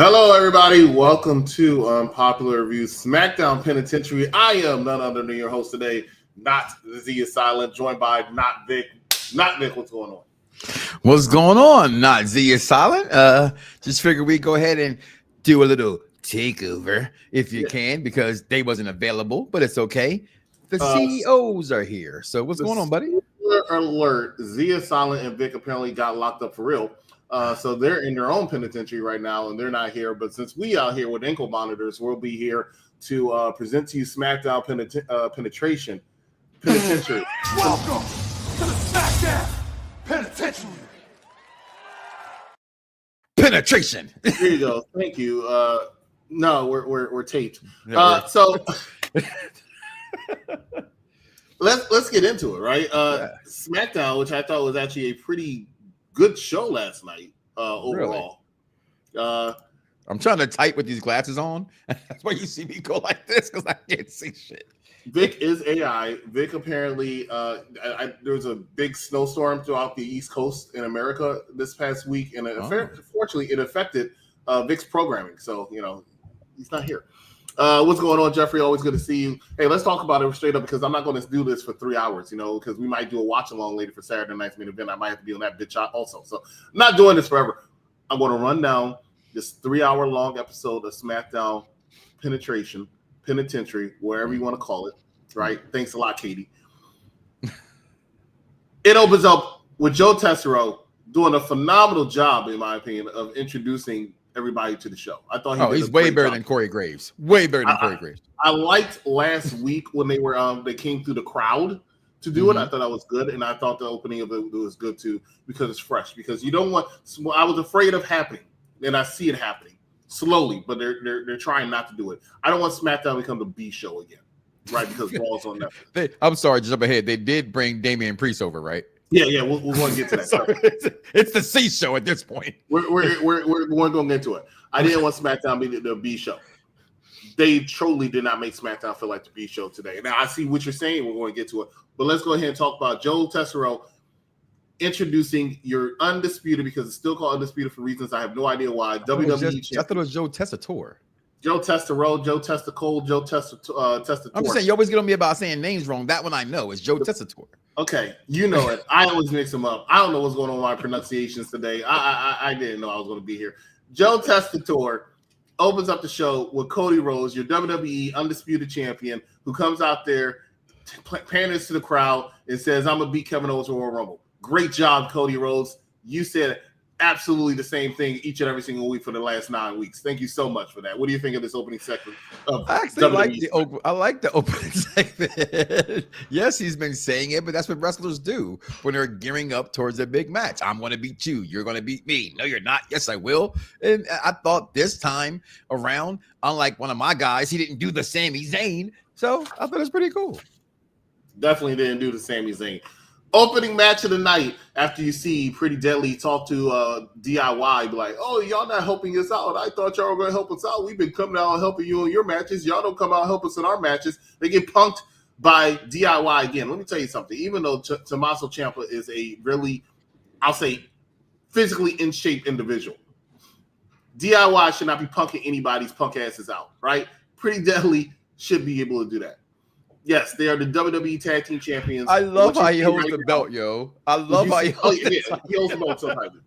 Hello, everybody. Welcome to Unpopular Reviews SmackDown Penitentiary. I am none other than your host today, not Z is Silent, joined by not Vic. Not Vic, what's going on? What's going on? Not Z is Silent. Just figured we'd go ahead and do a little takeover if you can, because they wasn't available, but it's okay. The CEOs are here. So what's going on, buddy? Alert. Z is Silent and Vic apparently got locked up for real. So they're in their own penitentiary right now, and they're not here. But since we out here with ankle monitors, we'll be here to present to you SmackDown Penitentiary. Welcome to the SmackDown Penitentiary. Penetration. Here you go. Thank you. No, we're taped. So let's get into it, right? SmackDown, which I thought was actually a pretty good show last night overall. Really? I'm trying to type with these glasses on. That's why you see me go like this, because I can't see shit. Vic is AI. Vic apparently, there was a big snowstorm throughout the East Coast in America this past week, and unfortunately, it affected Vic's programming. So, he's not here. What's going on, Jeffrey? Always good to see you. Hey, let's talk about it straight up, because I'm not going to do this for 3 hours, because we might do a watch along later for Saturday night's main event. I might have to be on that bitch also. So I'm not doing this forever. I'm going to run down this 3-hour long episode of SmackDown Penitentiary, wherever you want to call it, right? Thanks a lot, Katie. It opens up with Joe Tessero doing a phenomenal job, in my opinion, of introducing everybody to the show. I thought he's way better than Corey Graves. Way better than Corey Graves. I liked last week when they came through the crowd to do it. I thought that was good, and I thought the opening of it was good too, because it's fresh. Because you don't want. I was afraid of happening, and I see it happening slowly, but they're trying not to do it. I don't want SmackDown to become the B show again, right? Because Raw's on Netflix. I'm sorry, just up ahead. They did bring Damian Priest over, right? Yeah, we're going to get to that. Sorry, it's the C show at this point. We're going to get to it. I didn't want SmackDown to be the B show. They truly did not make SmackDown feel like the B show today. Now, I see what you're saying. We're going to get to it. But let's go ahead and talk about Joe Tessero introducing your Undisputed, because it's still called Undisputed for reasons I have no idea why. WWE champion. I thought it was Joe Tessitore. Joe Tessero, Joe Testacole, Joe Tessitore. I'm just saying, you always get on me about saying names wrong. That one I know is Joe Tessitore. Okay, you know it. I always mix them up. I don't know what's going on with my pronunciations today. I didn't know I was going to be here. Joe Tessitore opens up the show with Cody Rhodes, your WWE Undisputed Champion, who comes out there, panders to the crowd, and says, "I'm going to beat Kevin Owens in Royal Rumble." Great job, Cody Rhodes. You said absolutely the same thing each and every single week for the last 9 weeks. Thank you so much for that. What do you think of this opening segment? I actually like the opening segment. Yes, he's been saying it, but that's what wrestlers do when they're gearing up towards a big match. I'm going to beat you. You're going to beat me. No, you're not. Yes, I will. And I thought this time around, unlike one of my guys, he didn't do the Sami Zayn. So I thought it was pretty cool. Definitely didn't do the Sami Zayn. Opening match of the night, after you see Pretty Deadly talk to DIY, be like, "Oh, y'all not helping us out. I thought y'all were going to help us out. We've been coming out and helping you in your matches. Y'all don't come out and help us in our matches." They get punked by DIY again. Let me tell you something. Even though Tommaso Ciampa is a really, I'll say, physically in shape individual, DIY should not be punking anybody's punk asses out, right? Pretty Deadly should be able to do that. Yes, they are the WWE Tag Team Champions. I love how he holds the belt, yo. I love how he holds he holds the belt sometimes.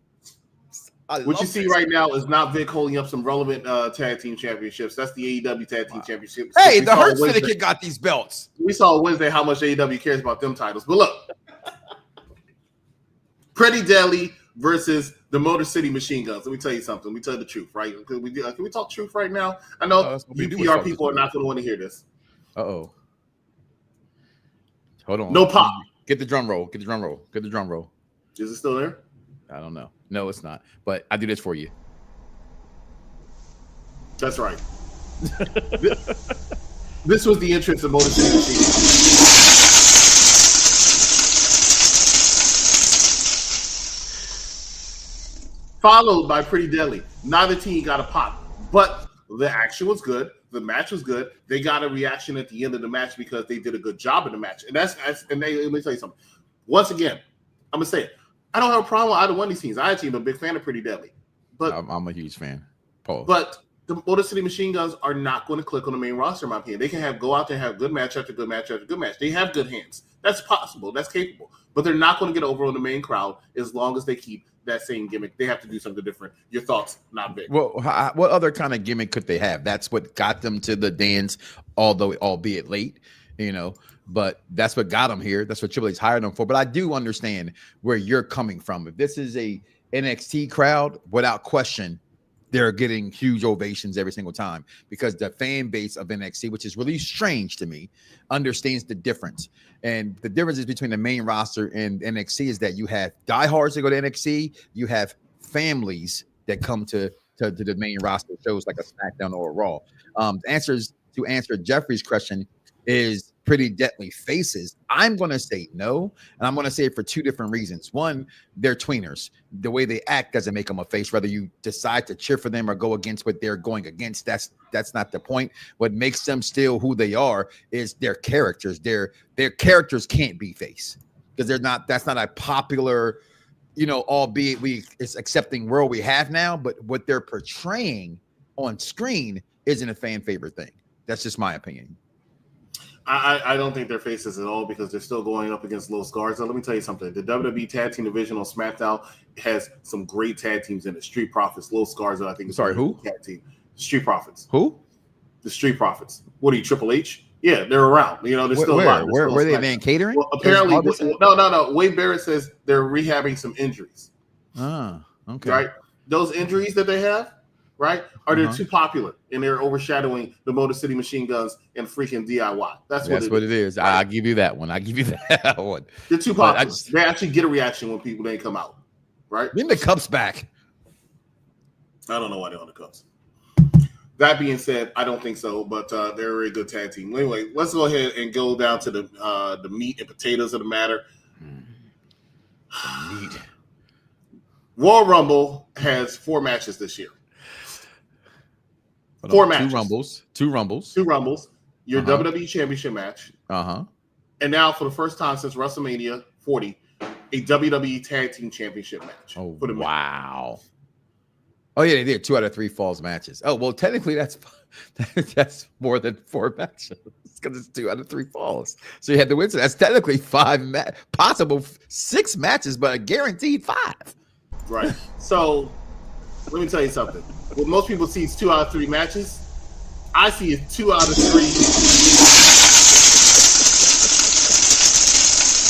What you see right now is not Vic holding up some relevant tag team championships. That's the AEW Tag Team Championships. Hey, the Hurt Syndicate got these belts. We saw Wednesday how much AEW cares about them titles. But look, Pretty Deadly versus the Motor City Machine Guns. Let me tell you something. Let me tell you the truth, right? Can we talk truth right now? I know UPR people are not going to want to hear this. Uh-oh. Hold on. No pop. Get the drum roll. Get the drum roll. Get the drum roll. Is it still there? I don't know. No, it's not. But I do this for you. That's right. This was the entrance of Motor City Machine. Followed by Pretty Deadly. Neither team got a pop, but the action was good. The match was good. They got a reaction at the end of the match because they did a good job in the match. And let me tell you something. Once again, I'm gonna say it. I don't have a problem with either one of these teams. I actually am a big fan of Pretty Deadly. But I'm a huge fan. Pause. But the Motor City Machine Guns are not going to click on the main roster, in my opinion. They can go out there and have good match after good match after good match. They have good hands. That's possible. That's capable. But they're not going to get over on the main crowd as long as they keep that same gimmick. They have to do something different. Your thoughts, not big. Well, what other kind of gimmick could they have? That's what got them to the dance, albeit late, but that's what got them here. That's what Triple H hired them for. But I do understand where you're coming from. If this is a NXT crowd, without question, they're getting huge ovations every single time because the fan base of NXT, which is really strange to me, understands the difference. And the difference is between the main roster and NXT is that you have diehards that go to NXT, you have families that come to the main roster shows like a SmackDown or a Raw. To answer Jeffrey's question is Pretty Deadly faces. I'm going to say no, and I'm going to say it for two different reasons. One, they're tweeners. The way they act doesn't make them a face. Whether you decide to cheer for them or go against what they're going against, that's not the point. What makes them still who they are is their characters. Their characters can't be face because they're not. That's not a popular, albeit it's accepting world we have now. But what they're portraying on screen isn't a fan favorite thing. That's just my opinion. I don't think they're faces at all because they're still going up against Los Garza. Let me tell you something. The WWE Tag Team Division on SmackDown has some great tag teams in it. Street Profits, Los Garza, I think. Sorry, who? Tag team. Street Profits. Who? The Street Profits. What are you, Triple H? Yeah, they're around. They're still around. Where are they in catering? Well, apparently, no. Wade Barrett says they're rehabbing some injuries. Oh, okay. Right? Those injuries that they have, right, are they too popular and they're overshadowing the Motor City Machine Guns and freaking DIY. That's what it is. Right? I'll give you that one. They're too popular. They actually get a reaction when people didn't come out, right? Bring the Cups back. I don't know why they're on the Cups. That being said, I don't think so, but they're a very good tag team. Anyway, let's go ahead and go down to the meat and potatoes of the matter. Meat. Royal Rumble has 4 matches this year. 4 matches. 2 Rumbles. Your WWE Championship match. And now, for the first time since WrestleMania 40, a WWE Tag Team Championship match. Oh, wow. Oh, yeah, they did 2 out of 3 falls matches. Oh, well, technically, that's more than 4 matches because it's 2 out of 3 falls. So you had to win. So that's technically 5 possible 6 matches, but a guaranteed 5. Right. So let me tell you something. What most people see is 2 out of 3 matches. I see it 2 out of 3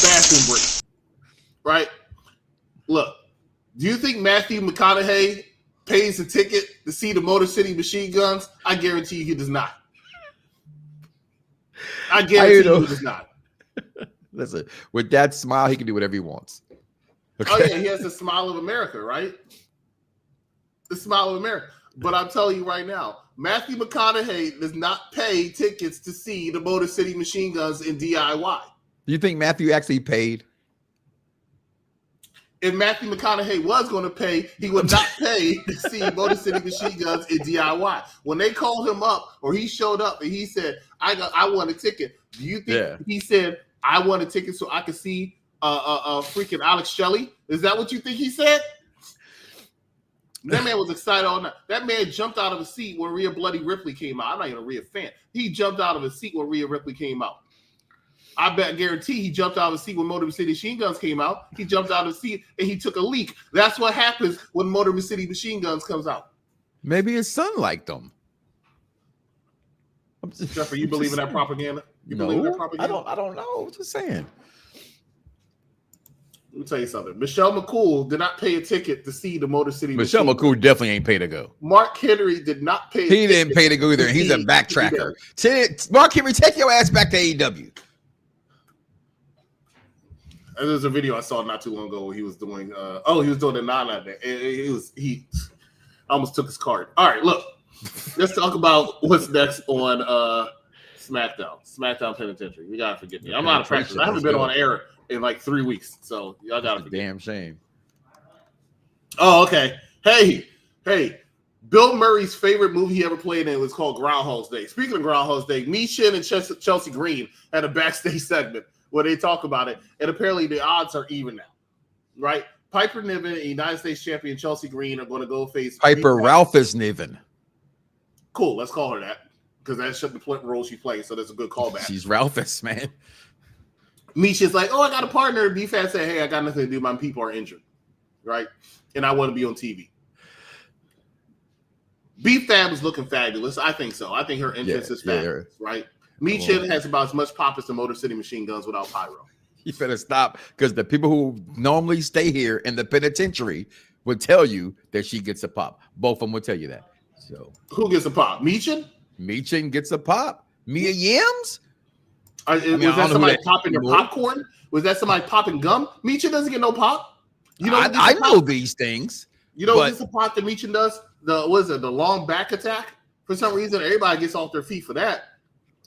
bathroom breaks. Right? Look, do you think Matthew McConaughey pays a ticket to see the Motor City Machine Guns? I guarantee you he does not. I guarantee you he does not. Listen, with that smile, he can do whatever he wants. Okay. Oh, yeah, he has the smile of America, right? The smile of America. But I'm telling you right now, Matthew McConaughey does not pay tickets to see the Motor City Machine Guns in DIY. Do you think Matthew actually paid? If Matthew McConaughey was going to pay, he would not pay to see Motor City Machine Guns in DIY. When they called him up or he showed up and he said, I want a ticket. Do you think he said, I want a ticket so I could see freaking Alex Shelley? Is that what you think he said? That man was excited all night. That man jumped out of his seat when Rhea Bloody Ripley came out. I'm not even a Rhea fan. He jumped out of his seat when Rhea Ripley came out. I guarantee he jumped out of his seat when Motor City Machine Guns came out. He jumped out of his seat and he took a leak. That's what happens when Motor City Machine Guns comes out. Maybe his son liked them. Jeffrey, you believe in that propaganda? You believe in that propaganda? I don't know. Just saying. Let me tell you something. Michelle McCool did not pay a ticket to see the Motor City. Michelle McCool definitely ain't paid to go. Mark Henry did not pay. He didn't pay to go either. He's a backtracker. Mark Henry, take your ass back to AEW. There's a video I saw not too long ago where he was doing. He was doing the Nana. He almost took his card. All right, look. Let's talk about what's next on SmackDown. SmackDown Penitentiary. You gotta forgive me. I'm out of practice. I haven't been on air in like 3 weeks, so y'all gotta forgive me. Damn shame. Oh, okay. Hey. Bill Murray's favorite movie he ever played in was called Groundhog's Day. Speaking of Groundhog's Day, me, Shin, and Chelsea Green had a backstage segment where they talk about it, and apparently the odds are even now, right? Piper Niven and United States champion Chelsea Green are going to go face Piper Ralphus Niven. Cool, let's call her that because that's the role she plays. So that's a good callback. She's Ralphus, man. Misha's like, oh, I got a partner. B-Fat said, hey, I got nothing to do. My people are injured, right? And I want to be on TV. B-Fab is looking fabulous. I think so. I think her entrance is fabulous, right? Misha has about as much pop as the Motor City Machine Guns without pyro. You better stop because the people who normally stay here in the penitentiary will tell you that she gets a pop. Both of them will tell you that. So who gets a pop? Michin? Michin gets a pop. Mia Yams? Was that somebody popping their popcorn? Was that somebody popping gum? Michin doesn't get no pop. You know, I know these things. You know what's the pop that Michin does? The long back attack? For some reason, everybody gets off their feet for that.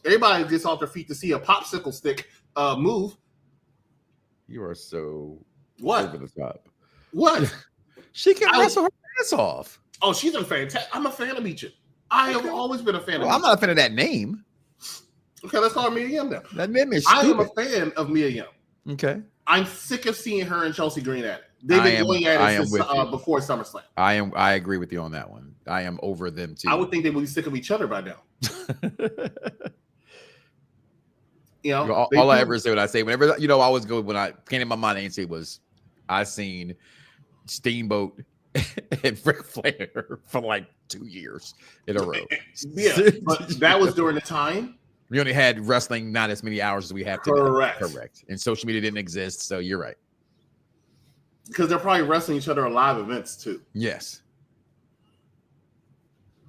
Everybody gets off their feet to see a popsicle stick move. You are so over the top. What? She can wrestle her ass off. Oh, she's a fantastic. I'm a fan of Michin. I have always been a fan of Michin. I'm not a fan of that name. Okay, let's call her Mia Yim now. That name is I am a fan of Mia Yim. Okay. I'm sick of seeing her and Chelsea Green at it. They've been going at it since before SummerSlam. I agree with you on that one. I am over them too. I would think they would be sick of each other by now. You know, all I ever say when I say whenever I always go when I came in my mind and say was I seen Steamboat and Ric Flair for like 2 years in a row. Yeah, but that was during the time we only had wrestling not as many hours as we have today. Correct. And social media didn't exist, so you're right. Because they're probably wrestling each other at live events too. Yes.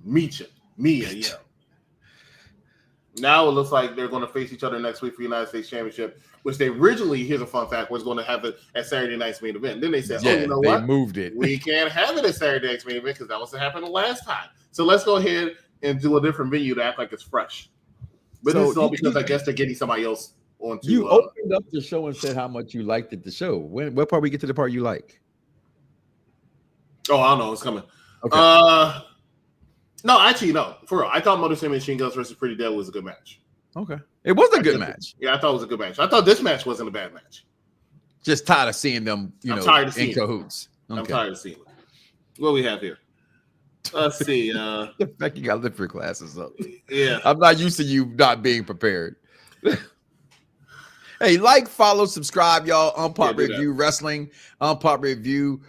Mia, yeah. Now it looks like they're going to face each other next week for the United States Championship, which they originally, here's a fun fact, was going to have it at Saturday night's main event. Then they said, you know what? They moved it. We can't have it at Saturday night's main event because that was what happened the last time. So let's go ahead and do a different venue to act like it's fresh. But this is all because I guess they're getting somebody else onto. You opened up the show and said how much you liked it. The show. What part we get to the part you like? Oh, I don't know. It's coming. Okay. No, actually, no. For real, I thought Motor City Machine Guns versus Pretty Deadly was a good match. Okay, it was a good match. Yeah, I thought it was a good match. I thought this match wasn't a bad match. Just tired of seeing them, in cahoots. Okay. I'm tired of seeing it. What do we have here? Let's see. Becky got to lift your glasses up. Yeah. I'm not used to you not being prepared. Hey, follow, subscribe, y'all. Unpop Review Wrestling. Unpop Review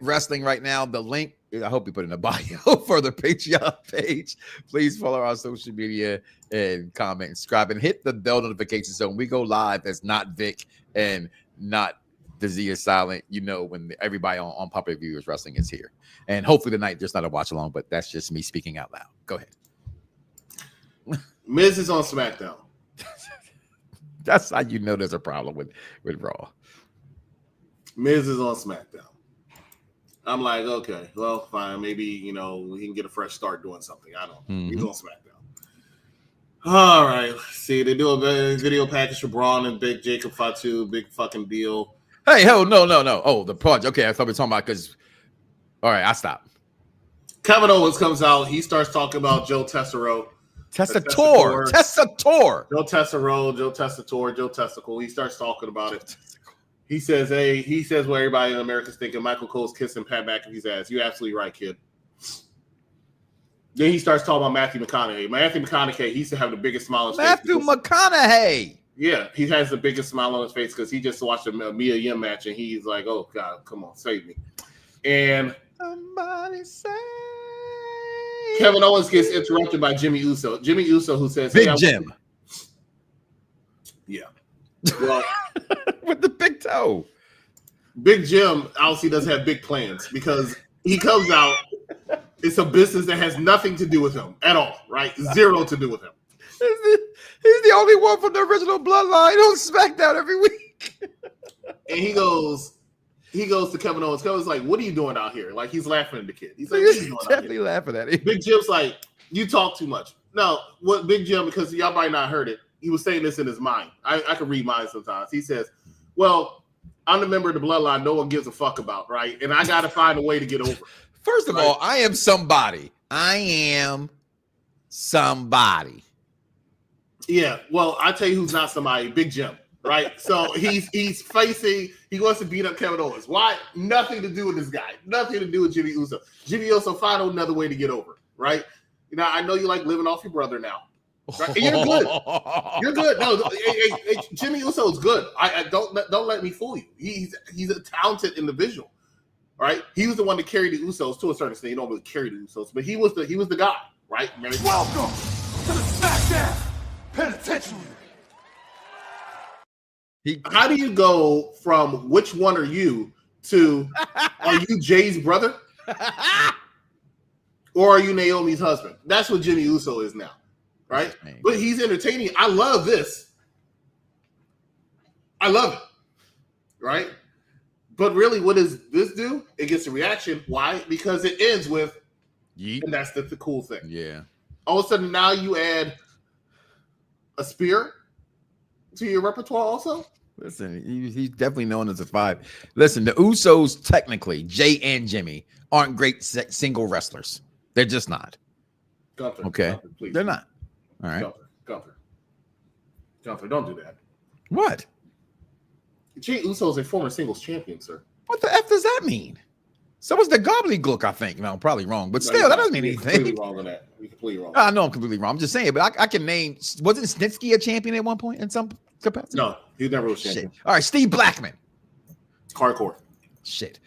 Wrestling right now. The link, I hope you put in the bio for the Patreon page. Please follow our social media and comment and subscribe and hit the bell notification so when we go live, that's not Vic and not the Z is silent. When everybody on Unpop Review Wrestling is here. And hopefully tonight there's not a watch along, but that's just me speaking out loud. Go ahead. Miz is on SmackDown. That's how there's a problem with Raw. Miz is on SmackDown. I'm like, okay, well, fine. Maybe, he can get a fresh start doing something. I don't know. Mm-hmm. He's on SmackDown. All right. See, they do a video package for Braun and Big Jacob Fatu. Big fucking deal. Hey, no. Oh, the project. Okay, I thought we were talking about because. All right, I stopped. Kevin Owens comes out. He starts talking about Joe Tessaro. Testator. Joe Testicle. He starts talking about it. He says what everybody in America's thinking. Michael Cole's kissing Pat McAfee's ass. You're absolutely right, kid. Then he starts talking about Matthew McConaughey. Matthew McConaughey, he used to have the biggest smile on his face. McConaughey. Yeah, he has the biggest smile on his face because he just watched a Mia Yim match and he's like, oh, God, come on, save me. And somebody say Kevin Owens gets interrupted by Jimmy Uso. Jimmy Uso, who says, Big Jim. Yeah. Well, with the big toe. Big Jim obviously doesn't have big plans because he comes out. It's a business that has nothing to do with him at all, right? Zero to do with him. He's the only one from the original bloodline on SmackDown every week. And he goes to Kevin Owens. Kevin's like, what are you doing out here? Like, he's laughing at the kid. He's like, what are you doing definitely out here? Laughing at him. Big Jim's like, you talk too much. No, what Big Jim, because y'all might not heard it, he was saying this in his mind. I can read mine sometimes. He says, well, I'm the member of the bloodline no one gives a fuck about, right? And I got to find a way to get over it. First of all, I am somebody. I am somebody. Yeah, well, I tell you who's not somebody. Big Jim. right? So he's facing. He wants to beat up Kevin Owens. Why? Nothing to do with this guy. Nothing to do with Jimmy Uso. Jimmy Uso found another way to get over, right? You know, I know you like living off your brother now. Right? And you're good. You're good. No, Jimmy Uso is good. I don't let me fool you. He's a talented individual, right? He was the one to carry the Usos to a certain extent. He don't really carry the Usos, but he was the guy, right? Welcome to the SmackDown Penitentiary. How do you go from which one are you to are you Jay's brother or are you Naomi's husband? That's what Jimmy Uso is now. Right? But he's entertaining. I love this. I love it. Right? But really, what does this do? It gets a reaction. Why? Because it ends with yeet. And that's the cool thing. Yeah. All of a sudden, now you add a spear to your repertoire also? Listen, he's definitely known as a 5. Listen, the Usos, technically, Jay and Jimmy, aren't great single wrestlers. They're just not. Gunther, okay? Gunther, please. They're not. All right. Gunther, don't do that. What? Jay Uso is a former singles champion, sir. What the F does that mean? So was the gobbledygook, I think. No, I'm probably wrong. But still, that doesn't mean anything. You're completely wrong on that. You're completely wrong. I know I'm completely wrong. I'm just saying, but I can name, wasn't Snitsky a champion at one point in some capacity? No, he never was champion. Shit. All right, Steve Blackman. Hardcore. Shit.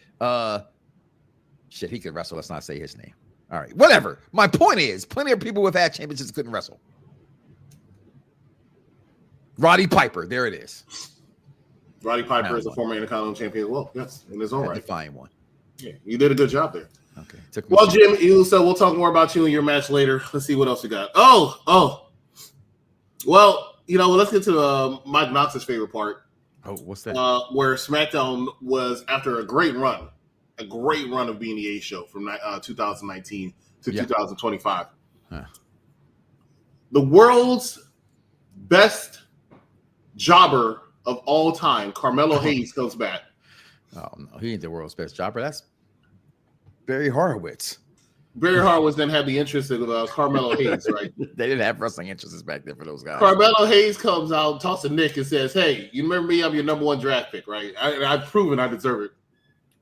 Shit, he could wrestle. Let's not say his name. All right, whatever. My point is, plenty of people with had championships couldn't wrestle. Roddy Piper, there it is. Roddy Piper is a former Intercontinental champion as well. Yes, in his own right. Define one. Yeah, you did a good job there. Okay. Well, Jim, so we'll talk more about you and your match later. Let's see what else we got. Oh. Well, let's get to Mike Knox's favorite part. Oh, what's that? Where SmackDown was after a great run of being the A show from 2019 to 2025. Huh. The world's best jobber of all time, Carmelo Hayes, comes back. Oh no, he ain't the world's best jobber. That's Barry Horowitz. Barry Horowitz then had the interest in Carmelo Hayes, right? They didn't have wrestling interests back then for those guys. Carmelo Hayes comes out, talks to Nick, and says, "Hey, you remember me? I'm your number 1 draft pick, right? I've proven I deserve it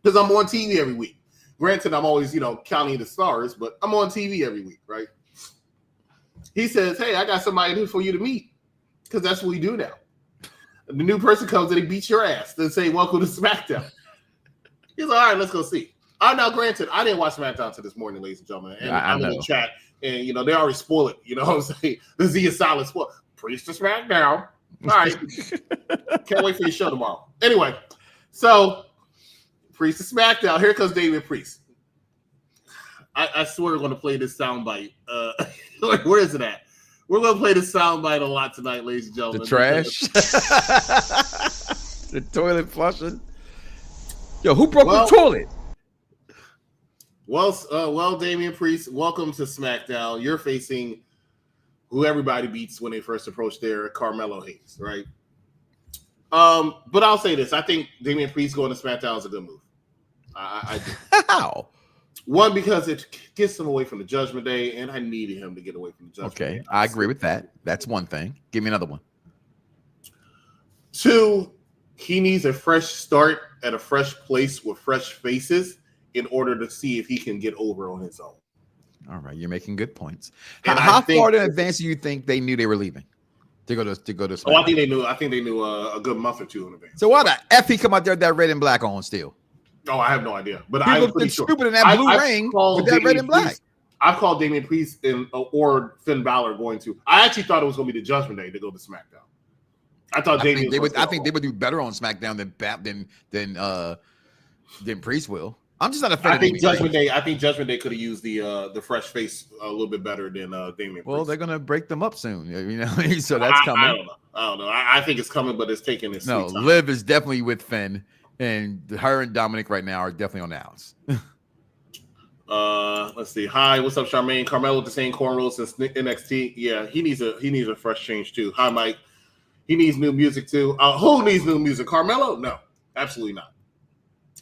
because I'm on TV every week. Granted, I'm always, counting the stars, but I'm on TV every week, right?" He says, "Hey, I got somebody for you to meet because that's what we do now." The new person comes and he beats your ass. Then say, "Welcome to SmackDown." He's like, "All right, let's go see." Now, granted, I didn't watch SmackDown until this morning, ladies and gentlemen. And I'm in the chat, and they already spoil it. You know what I'm saying? The Z is solid spoil. Priest to SmackDown. All right. Can't wait for your show tomorrow. Anyway, so Priest to SmackDown. Here comes David Priest. I swear we're going to play this soundbite. Where is it at? We're going to play this soundbite a lot tonight, ladies and gentlemen. The trash. The toilet flushing. Yo, who broke the toilet? Well, Damian Priest, welcome to SmackDown. You're facing who everybody beats when they first approach their Carmelo Hayes, right? But I'll say this. I think Damian Priest going to SmackDown is a good move. I do. How? One, because it gets him away from the Judgment Day, and I needed him to get away from the Judgment Day. Okay, I agree with that. That's one thing. Give me another one. 2, he needs a fresh start at a fresh place with fresh faces in order to see if he can get over on his own. All right, you're making good points. How far in advance do you think they knew they were leaving to go to SmackDown? Oh, I think they knew a good month or 2 in advance. So why the F he come out there with that red and black on still? Oh, I have no idea. But I'm pretty sure. Stupid in that blue ring with that red and black. I've called Damian Priest or Finn Balor going to. I actually thought it was going to be the Judgment Day to go to SmackDown. I thought I think they would do better on SmackDown than Priest will. I'm just not a fan. I think Judgment Day could have used the fresh face a little bit better than Damian Priest. Well, they're gonna break them up soon, so that's coming. I don't know. I think it's coming, but it's taking its sweet time. Liv is definitely with Finn, and her and Dominic right now are definitely on the outs. Let's see. Hi, what's up, Charmaine? Carmelo with the same cornrows since NXT. Yeah, he needs a fresh change too. Hi, Mike. He needs new music too. Who needs new music? Carmelo? No, absolutely not.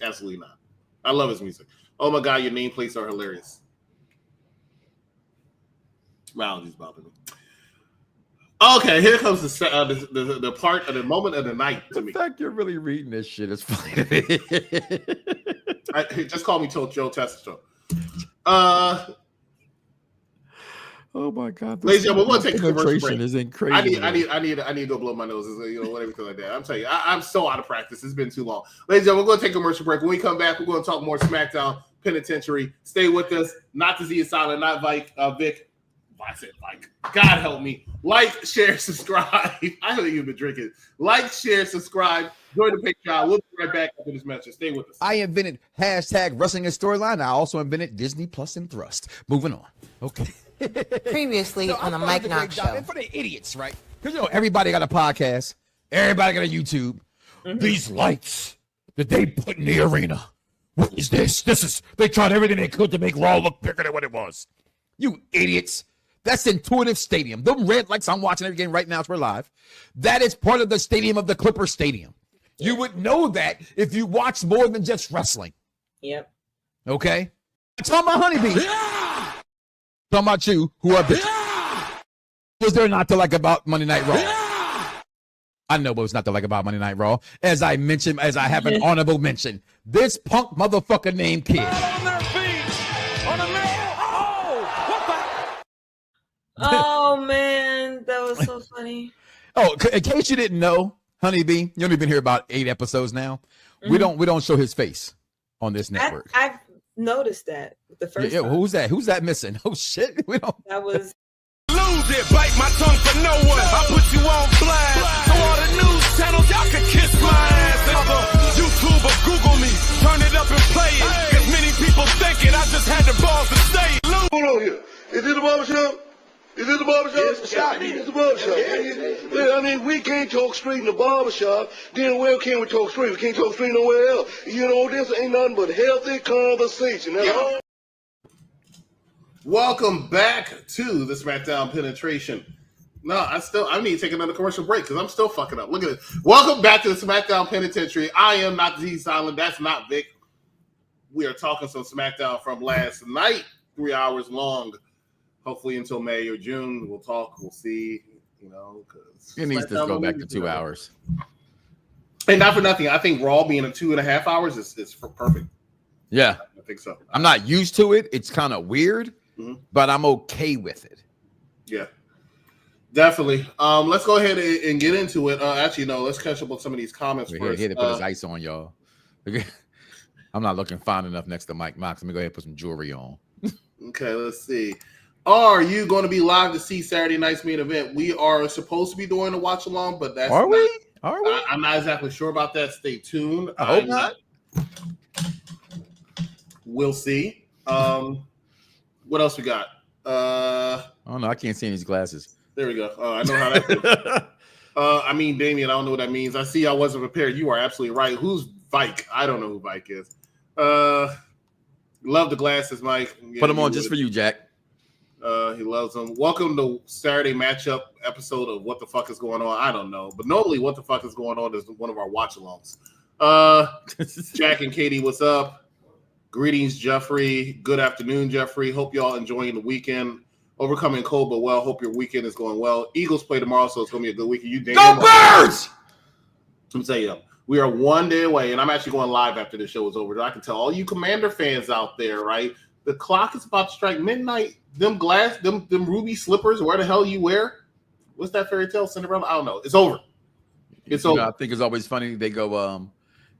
Absolutely not. I love his music. Oh my God, your nameplates are hilarious. My allergies bothering me. Okay, here comes the part of the moment of the night to me. The fact you're really reading this shit is funny to me. Just call me Joe Testosterone. Oh my God! Ladies and gentlemen, we're gonna take a commercial break. Isn't crazy. I need to go blow my nose, whatever like that. I'm telling you, I'm so out of practice. It's been too long. Ladies and gentlemen, we're gonna take a commercial break. When we come back, we're gonna talk more SmackDown Penitentiary. Stay with us. Not the Z is silent, not Vic. I said like, God help me. Like, share, subscribe. I haven't even been drinking. Like, share, subscribe. Join the Patreon. We'll be right back after this message. Stay with us. I invented #wrestling and storyline. I also invented Disney Plus and Thrust. Moving on. Okay. Previously on the Mike Knox Show. And for the idiots, right? Because everybody got a podcast. Everybody got a YouTube. Mm-hmm. These lights that they put in the arena. What is this? They tried everything they could to make Raw look bigger than what it was. You idiots. That's Intuitive Stadium. Them red lights I'm watching every game right now as we're live. That is part of the stadium of the Clippers Stadium. You would know that if you watch more than just wrestling. Yep. Okay? I'm talking about Honeybee. Yeah! Talking about you, who are bitches. Yeah! Was there not to like about Monday Night Raw? Yeah! I know what was not to like about Monday Night Raw. As I mentioned, as I have an honorable mention, this punk motherfucker named Kid. On their feet. On a man. Oh man, that was so funny. Oh, in case you didn't know, Honeybee, you only been here about 8 episodes now. Mm-hmm. We don't show his face on this network. I've noticed that the first. Yeah, who's that? Who's that missing? Oh shit, we don't. That was. Lose it, bite my tongue for no one. I put you on blast. So all the news channels, y'all can kiss my ass. Another YouTube or Google me, turn it up and play it. Cause many people think it. I just had the balls to say it. Hold on here. Is it the barbershop? Is it the barbershop? Yes, it's the barbershop. Yeah, I mean, we can't talk straight in the barbershop. Then where can we talk straight? We can't talk straight nowhere else. You know, this ain't nothing but healthy conversation. That's all. Welcome back to the SmackDown Penetration. No, I need to take another commercial break because I'm still fucking up. Look at it. Welcome back to the SmackDown Penitentiary. I am not Z Silent. That's not Vic. We are talking some SmackDown from last night, 3 hours long. Hopefully until May or June, we'll talk. We'll see. You know, because it needs to go back to 2 hours. And not for nothing, I think Raw being a 2.5 hours is perfect. Yeah, I think so. I'm not used to it. It's kind of weird, but I'm okay with it. Yeah, definitely. Let's go ahead and get into it. Actually, no, let's catch up on some of these comments first. He had to put his ice on, y'all. I'm not looking fine enough next to Mike Knox. Let me go ahead and put some jewelry on. Okay, let's see. Are you going to be live to see Saturday night's main event? We are supposed to be doing a watch along, but that's Are we? I'm not exactly sure about that. Stay tuned. I hope not. We'll see. What else we got? Oh no, I can't see in these glasses. There we go. I know how that feels. I mean, Damien, I don't know what that means. I see I wasn't prepared. You are absolutely right. Who's Vike? I don't know who Vike is. Love the glasses, Mike. Put them on just for you, Jack. He loves them. Welcome to Saturday matchup episode of What the Fuck is Going On. I don't know, but normally What the Fuck is Going On is one of our watch-alongs. Jack and Katie, what's up? Greetings, Jeffrey. Good afternoon, Jeffrey. Hope y'all enjoying the weekend. Overcoming cold, but well. Hope your weekend is going well. Eagles play tomorrow, so it's going to be a good weekend. You Go Birds! Let me tell you, we are 1 day away, and I'm actually going live after the show is over. I can tell all you Commander fans out there, right? The clock is about to strike midnight. Them ruby slippers, where the hell you wear? What's that fairy tale, Cinderella? I don't know. It's over. It's over. I think it's always funny. They go,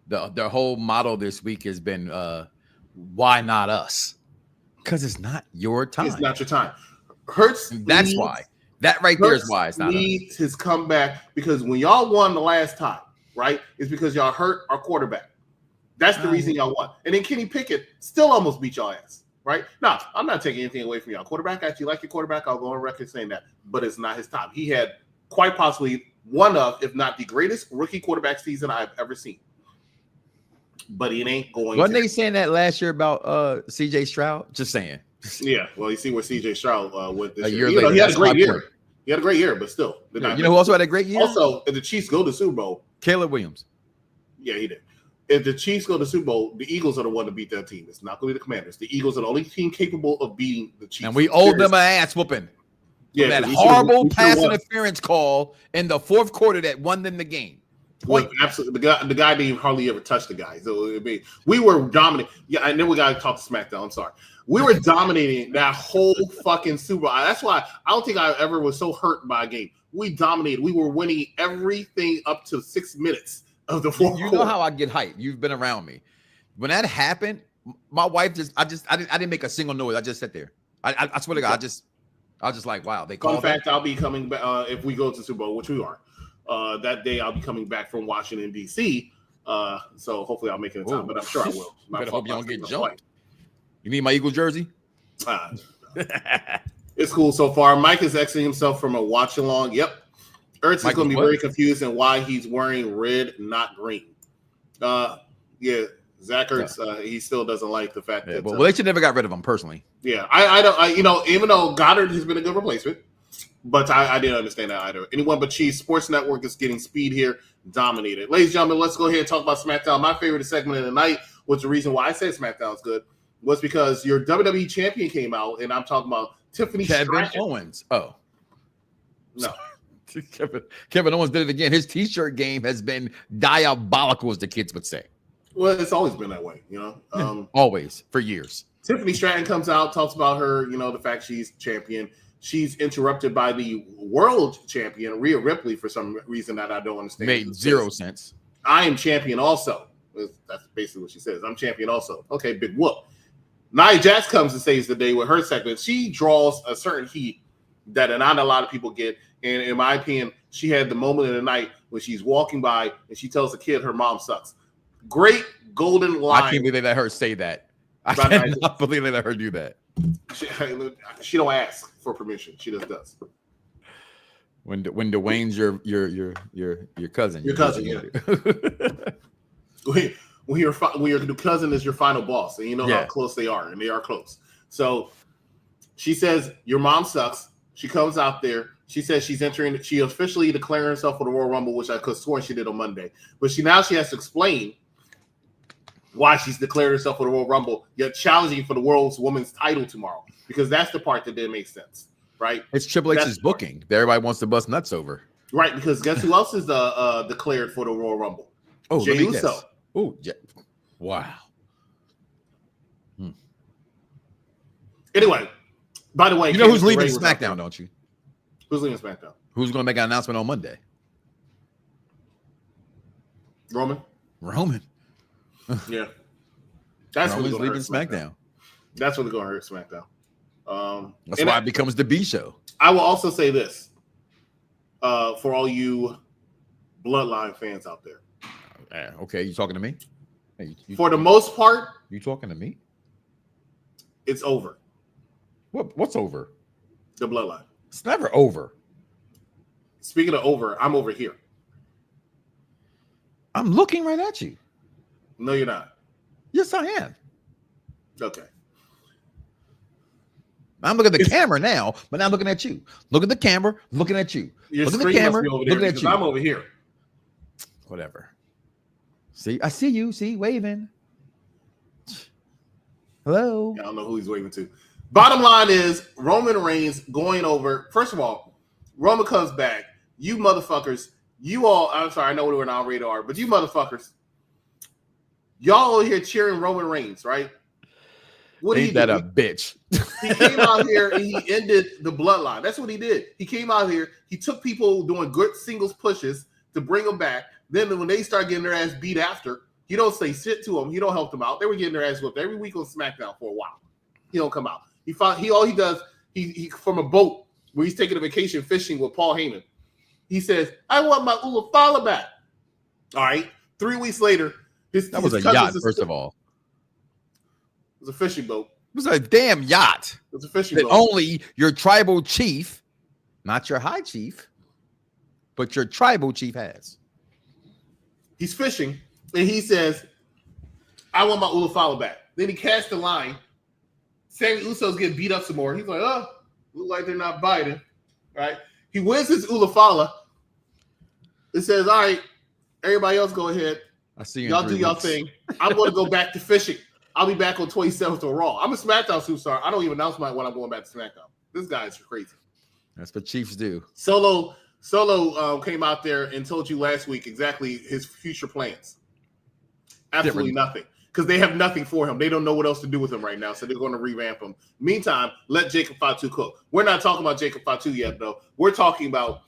their whole motto this week has been, why not us? Because it's not your time. It's not your time. Hurts. That's why. That right there is why it's not. Needs his comeback because when y'all won the last time, right? It's because y'all hurt our quarterback. That's the reason y'all won. And then Kenny Pickett still almost beat y'all ass. Right? No, I'm not taking anything away from y'all. Quarterback, I actually like your quarterback. I'll go on record saying that. But it's not his time. He had quite possibly one of, if not the greatest rookie quarterback season I've ever seen. But it ain't going Wasn't they saying that last year about CJ Stroud? Just saying. Yeah. Well, you see where CJ Stroud went this year. He had a great year. He had a great year, but still. You know who also had a great year? Also, if the Chiefs go to the Super Bowl. Caleb Williams. Yeah, he did. If the Chiefs go to the Super Bowl, the Eagles are the one to beat that team. It's not going to be the Commanders. The Eagles are the only team capable of beating the Chiefs. And we owed them an ass whooping. that horrible pass interference call in the fourth quarter that won them the game. Well, absolutely, the guy didn't hardly ever touch the guy. So we were dominating. Yeah, and then we got to talk to SmackDown. I'm sorry. We were dominating that whole fucking Super Bowl. That's why I don't think I ever was so hurt by a game. We dominated. We were winning everything up to 6 minutes of the fourth quarter. You know how I get hyped. You've been around me. When that happened, my wife I didn't make a single noise. I just sat there. I swear to God, I was just like, wow. They called. In fact, I'll be coming back if we go to Super Bowl, which we are. That day, I'll be coming back from Washington D.C. So hopefully, I'll make it in time. But I'm sure I will. Better hope you don't get jumped. You need my Eagle jersey? It's cool so far. Mike is exiting himself from a watch along. Yep. Ertz is going to be very confused and why he's wearing red, not green. Yeah. Zach Ertz, he still doesn't like the fact that. Well, they should never got rid of him personally. Yeah, I don't. Even though Goddard has been a good replacement, but I didn't understand that either. Anyone but Chiefs Sports Network is getting speed here, dominated. Ladies and gentlemen, let's go ahead and talk about SmackDown. My favorite segment of the night was the reason why I said SmackDown's good was because your WWE champion came out, and I'm talking about Tiffany Stratton. Owens. Oh, no. Kevin Owens did it again. His T-shirt game has been diabolical, as the kids would say. Well, it's always been that way, always, for years. Tiffany Stratton comes out, talks about her, the fact she's champion. She's interrupted by the world champion, Rhea Ripley, for some reason that I don't understand. Made zero sense. I am champion also. That's basically what she says. I'm champion also. Okay, big whoop. Nia Jax comes and saves the day with her segment. She draws a certain heat that not a lot of people get. And in my opinion, she had the moment of the night when she's walking by and she tells the kid her mom sucks. Great golden line. I can't believe they let her say that. I cannot believe they let her do that. She don't ask for permission. She just does. When Dwayne's your cousin. Your cousin, yeah. when your cousin is your final boss, and you know how close they are, and they are close. So she says your mom sucks. She comes out there. She says she officially declaring herself for the Royal Rumble, which I could have sworn she did on Monday. But she has to explain why she's declared herself for the Royal Rumble, yet challenging for the world's women's title tomorrow. Because that's the part that didn't make sense, right? It's Triple H's booking. Everybody wants to bust nuts over. Right, because guess who else is declared for the Royal Rumble? Oh, Jey Uso. Oh, wow. Anyway, by the way, you know who's leaving SmackDown, don't you? Who's leaving SmackDown? Who's going to make an announcement on Monday? Roman. Yeah. That's Roman's leaving SmackDown. That's what's going to hurt SmackDown. That's why it becomes the B show. I will also say this for all you Bloodline fans out there. Okay, you talking to me? For the most part, you talking to me? It's over. What's over? The Bloodline. It's never over. Speaking of over, I'm over here. I'm looking right at you. No, you're not. Yes, I am. Okay. I'm looking at the camera now, but now I'm looking at you. Look at the camera, looking at you. Look at the camera, looking at you. I'm over here. Whatever. See, I see you. See, waving. Hello. I don't know who he's waving to. Bottom line is Roman Reigns going over. First of all, Roman comes back. You motherfuckers, you all. I'm sorry, I know we're not on radar, but you motherfuckers, y'all over here cheering Roman Reigns, right? What Ain't that a bitch? He came out here and he ended the Bloodline. That's what he did. He came out here. He took people doing good singles pushes to bring them back. Then when they start getting their ass beat after, he don't say shit to them. He don't help them out. They were getting their ass whipped every week on SmackDown for a while. He don't come out. All he does from a boat where he's taking a vacation fishing with Paul Heyman. He says, "I want my Ulafala back." All right. 3 weeks later, that was a yacht. First of all, it was a fishing boat. It was a damn yacht. It was a fishing boat. That only your tribal chief, not your high chief, but your tribal chief has. He's fishing, and he says, "I want my Ulafala back." Then he casts the line. Sammy Uso's getting beat up some more. He's like, "Oh, look like they're not biting." Right? He wins his Ulafala. It says, "All right, everybody else go ahead. I see you. Y'all do y'all thing. I'm going to go back to fishing. I'll be back on 27th on Raw. I'm a SmackDown superstar. I don't even announce when I'm going back to SmackDown. This guy is crazy." That's what Chiefs do. Solo came out there and told you last week exactly his future plans. Absolutely nothing. Because they have nothing for him. They don't know what else to do with him right now, so they're going to revamp him. Meantime, let Jacob Fatu cook. We're not talking about Jacob Fatu yet, though. We're talking about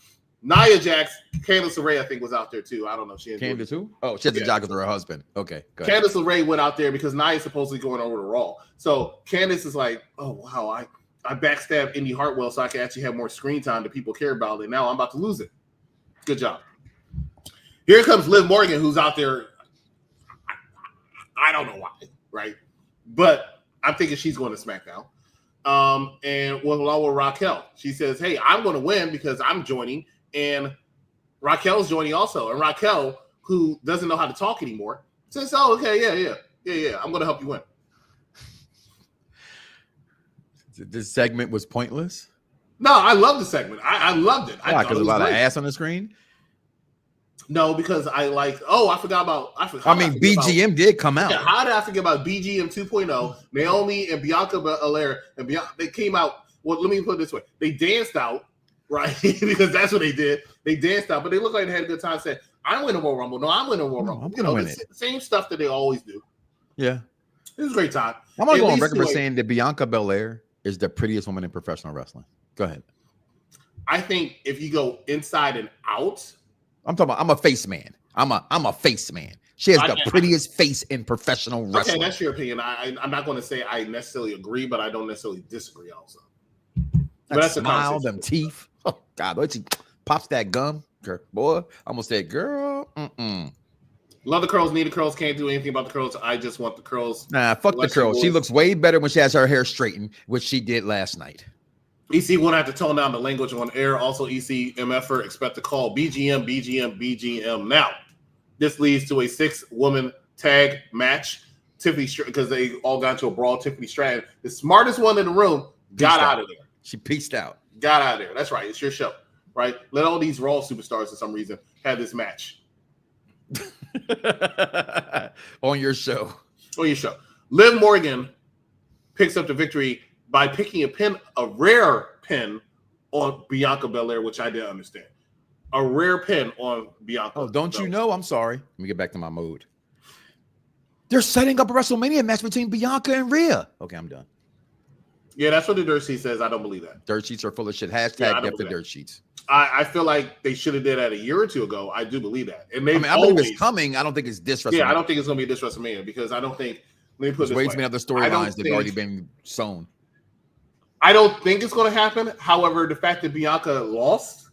Nia Jax. Candice LeRae, I think, was out there, too. I don't know. Candice who? Oh, she had to jog with her husband. Okay, go ahead. Candice LeRae went out there because Nia's supposedly going over to Raw. So Candice is like, oh, wow, I backstabbed Indy Hartwell so I can actually have more screen time that people care about, and now I'm about to lose it. Good job. Here comes Liv Morgan, who's out there. I don't know why, right? But I'm thinking she's going to SmackDown. And along with Raquel, she says, hey, I'm going to win because I'm joining. And Raquel's joining also. And Raquel, who doesn't know how to talk anymore, says, oh, okay, yeah. I'm going to help you win. This segment was pointless? No, I love the segment. I loved it. Why? Because a lot of ass on the screen? No, because I forgot about. BGM did come out. Yeah, how did I forget about BGM 2.0? Naomi and Bianca Belair and they came out. Well, let me put it this way: they danced out, right? Because that's what they did. They danced out, but they looked like they had a good time. Said, "I'm winning Royal Rumble." No, I'm winning Royal Rumble. I'm gonna win it. Same stuff that they always do. Yeah, it was a great time. I'm gonna go on record for saying that Bianca Belair is the prettiest woman in professional wrestling. Go ahead. I think if you go inside and out. I'm a face man. I'm a face man. She has the prettiest face in professional wrestling. Okay, that's your opinion. I'm not going to say I necessarily agree, but I don't necessarily disagree also. But that's smile, them teeth. Oh, God, when she pops that gum, girl, boy, I almost said, girl. Love the curls, need the curls, can't do anything about the curls. I just want the curls. Nah, fuck the curls. She looks way better when she has her hair straightened, which she did last night. EC won't have to tone down the language on air. Also, EC MFer expect to call BGM. Now, this leads to a 6-woman tag match. Tiffany, because they all got into a brawl. Tiffany Stratton, the smartest one in the room, got out of there. She peaced out. Got out of there. That's right. It's your show, right? Let all these Raw superstars, for some reason, have this match. On your show. On your show. Liv Morgan picks up the victory by picking a rare pin on Bianca Belair, which I didn't understand. A rare pin on Bianca. Oh, don't you know? I'm sorry. Let me get back to my mood. They're setting up a WrestleMania match between Bianca and Rhea. Okay, I'm done. Yeah, that's what the dirt sheet says. I don't believe that. Dirt sheets are full of shit. Hashtag get the dirt sheets. I feel like they should have did that a year or two ago. I do believe that. And I believe it's coming. I don't think it's this WrestleMania. Yeah, I don't think it's going to be this WrestleMania because I don't think. Let me put it this way. Way too many other storylines that have already been sown. I don't think it's going to happen. However, the fact that Bianca lost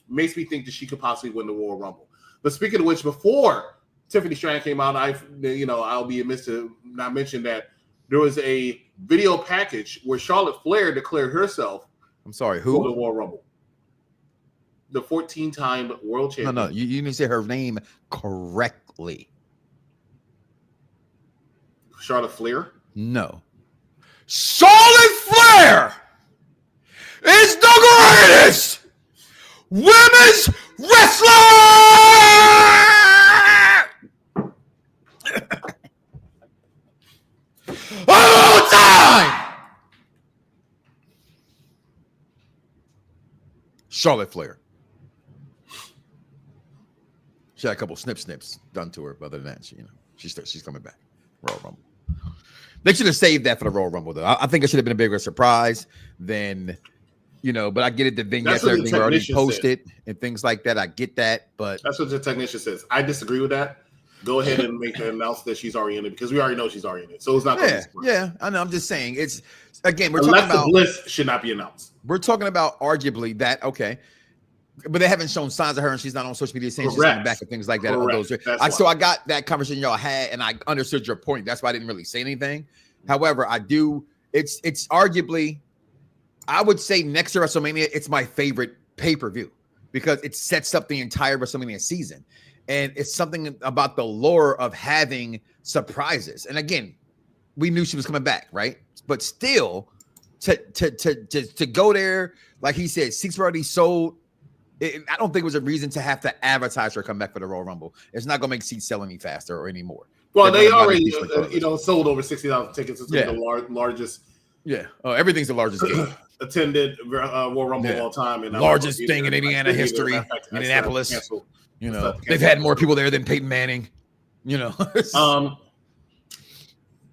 makes me think that she could possibly win the Royal Rumble. But speaking of which, before Tiffany Stratton came out, I'll be amiss to not mention that there was a video package where Charlotte Flair declared herself. I'm sorry, who? For the Royal Rumble. The 14-time world champion. No, you need to say her name correctly. Charlotte Flair? No. Charlotte Flair is the greatest women's wrestler of all time. Charlotte Flair. She had a couple snips done to her, but other than that, she's coming back. Royal Rumble. They should have saved that for the Royal Rumble, though. I think it should have been a bigger surprise than, but I get it. The vignettes, everything were already posted and things like that. I get that, but that's what the technician says. I disagree with that. Go ahead and make her announce that she's already in it because we already know she's already in it. So it's not. Yeah, I know. I'm just saying it's again. We're Alexa talking about Bliss should not be announced. We're talking about arguably that but they haven't shown signs of her, and she's not on social media saying she's coming back and things like that. So I got that conversation y'all had, and I understood your point. That's why I didn't really say anything. However, I do. It's arguably, I would say next to WrestleMania, it's my favorite pay-per-view because it sets up the entire WrestleMania season, and it's something about the lore of having surprises. And again, we knew she was coming back, right? But still, to go there, like he said, seats were already sold. I don't think it was a reason to have to advertise her come back for the Royal Rumble. It's not going to make seats sell any faster or any more. Well, they already sold over 60,000 tickets. It's the largest Yeah. Oh, everything's the largest game. Attended Royal Rumble of all time, and largest thing in Indiana history, Indianapolis. You know, they've had more people there than Peyton Manning. You know,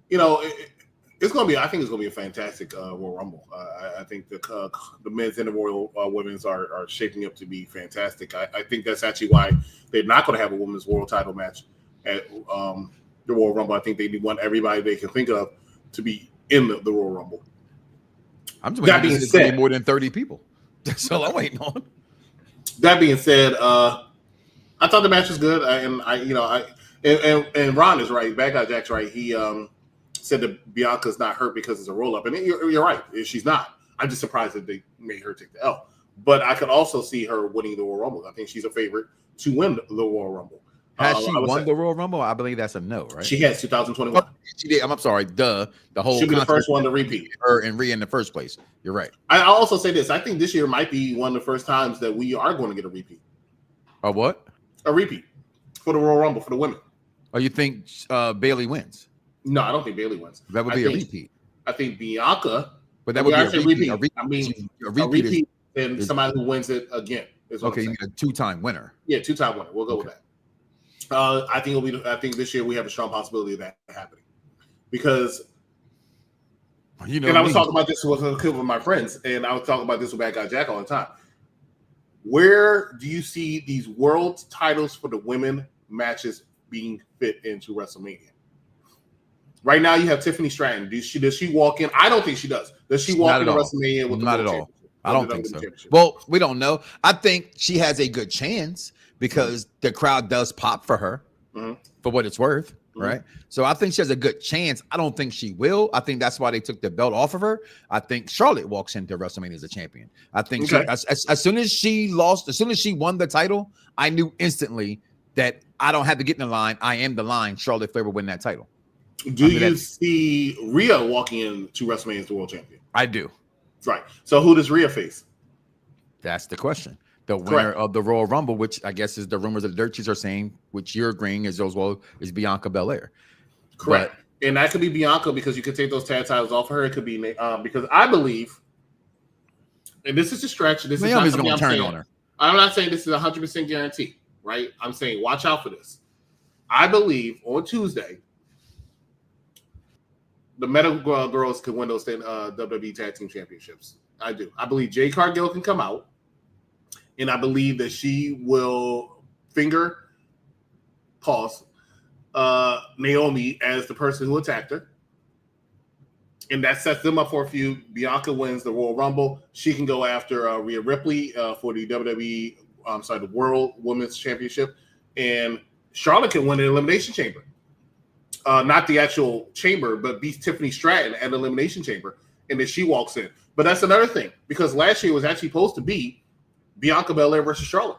you know, it's gonna be. I think it's gonna be a fantastic Royal Rumble. I think the men's and the Royal women's are shaping up to be fantastic. I think that's actually why they're not going to have a women's world title match at the Royal Rumble. I think they want everybody they can think of to be in the Royal Rumble. I'm just waiting to see more than 30 people. That's all I'm waiting on. That being said, I thought the match was good, and Ron is right. Bad Guy Jack's right. He said that Bianca's not hurt because it's a roll up, and you're right. She's not. I'm just surprised that they made her take the L. But I could also see her winning the Royal Rumble. I think she's a favorite to win the Royal Rumble. Has she won the Royal Rumble? I believe that's a no, right? She has 2021. She did. I'm sorry. The whole should be the first one to repeat her and Rhea in the first place. You're right. I'll also say this. I think this year might be one of the first times that we are going to get a repeat. A what? A repeat for the Royal Rumble for the women. Oh, you think Bayley wins? No, I don't think Bayley wins. That would be a repeat. I think Bianca. But that would be a repeat. I mean, a repeat and somebody who wins it again. Okay, you mean a two-time winner. Yeah, two-time winner. We'll go with that. I think this year we have a strong possibility of that happening because, and I was talking about this with my friends, and I was talking about this with Bad Guy Jack all the time. Where do you see these world titles for the women matches being fit into WrestleMania? Right now, you have Tiffany Stratton. Does she walk in? I don't think she does. Does she walk into WrestleMania with the not at all? I don't think so. Well, we don't know. I think she has a good chance because the crowd does pop for her for what it's worth, right? So I think she has a good chance. I don't think she will. I think that's why they took the belt off of her. I think Charlotte walks into WrestleMania as a champion. I think as soon as she lost, as soon as she won the title, I knew instantly that I don't have to get in the line. I am the line. Charlotte Flair will win that title. Do you see Rhea walking into WrestleMania as the world champion? I do. Right. So who does Rhea face? That's the question. The winner of the Royal Rumble, which I guess is the rumors of the dirt sheets are saying, which you're agreeing is is Bianca Belair. Correct. And that could be Bianca because you could take those tag titles off of her. It could be because I believe, and this is a stretch. This Naomi's is not going to turn on her. I'm not saying this is 100% guarantee, right? I'm saying watch out for this. I believe on Tuesday, the Meta Girls could win those WWE Tag Team Championships. I do. I believe Jade Cargill can come out, and I believe that she will Naomi as the person who attacked her, and that sets them up for a feud. Bianca wins the Royal Rumble. She can go after Rhea Ripley for the the World Women's Championship, and Charlotte can win an Elimination Chamber. Not the actual chamber, but beats Tiffany Stratton at the Elimination Chamber, and then she walks in. But that's another thing, because last year was actually supposed to be Bianca Belair versus Charlotte.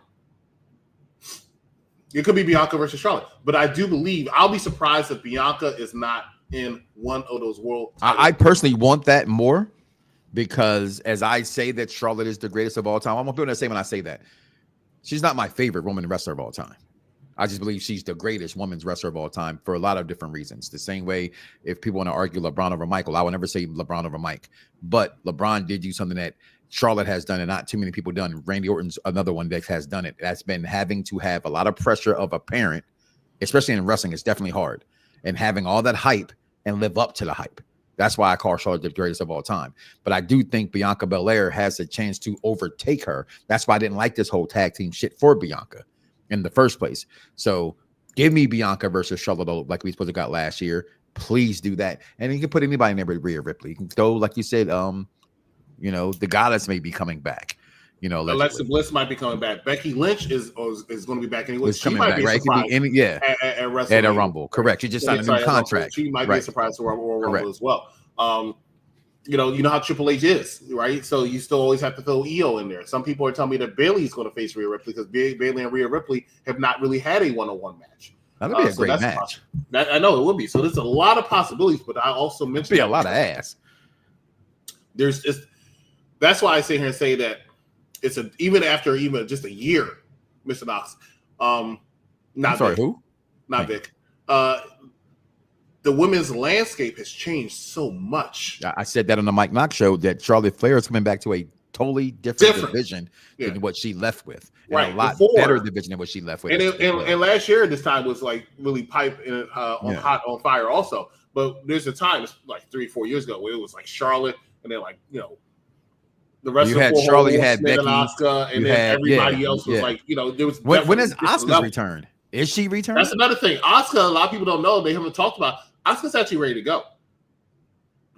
It could be Bianca versus Charlotte, but I do believe I'll be surprised if Bianca is not in one of those world titles. I personally want that more because as I say that Charlotte is the greatest of all time, I'm going to say when I say that, she's not my favorite woman wrestler of all time. I just believe she's the greatest women's wrestler of all time for a lot of different reasons. The same way if people want to argue LeBron over Michael, I would never say LeBron over Mike. But LeBron did do something that Charlotte has done and not too many people done. Randy Orton's another one that has done it. That's been having to have a lot of pressure of a parent, especially in wrestling. It's definitely hard. And having all that hype and live up to the hype. That's why I call Charlotte the greatest of all time. But I do think Bianca Belair has a chance to overtake her. That's why I didn't like this whole tag team shit for Bianca in the first place. So give me Bianca versus Charlotte like we supposed to got last year. Please do that. And you can put anybody in there with Rhea Ripley. You can throw, like you said, the goddess may be coming back. Alexa Bliss might be coming back. Becky Lynch is going to be back anyway. She might be right? At a Rumble. Correct. She just signed a new contract. She might be a surprise to Royal Rumble as well. You know how Triple H is, right? So you still always have to throw EO in there. Some people are telling me that Bayley's going to face Rhea Ripley because Bayley and Rhea Ripley have not really had a one-on-one match. That'll be a great match. I know it would be. So there's a lot of possibilities, but I also mentioned be a lot of ass. That's why I sit here and say that even after just a year, Mr. Knox. Not Vic. Who? Not Vic. the women's landscape has changed so much. I said that on the Mike Knox show that Charlotte Flair is coming back to a totally different division than what she left with. And a lot better division than what she left with. And last year this time was like really pipe and hot on fire also. But there's a time, it's like 3-4 years ago, where it was like Charlotte, and then like the rest you of had Charlotte, you had Becky, and Asuka, and then everybody else was like there was. When is Asuka's return? Is she returned? That's another thing. Asuka, a lot of people don't know. They haven't talked about. Asuka's actually ready to go.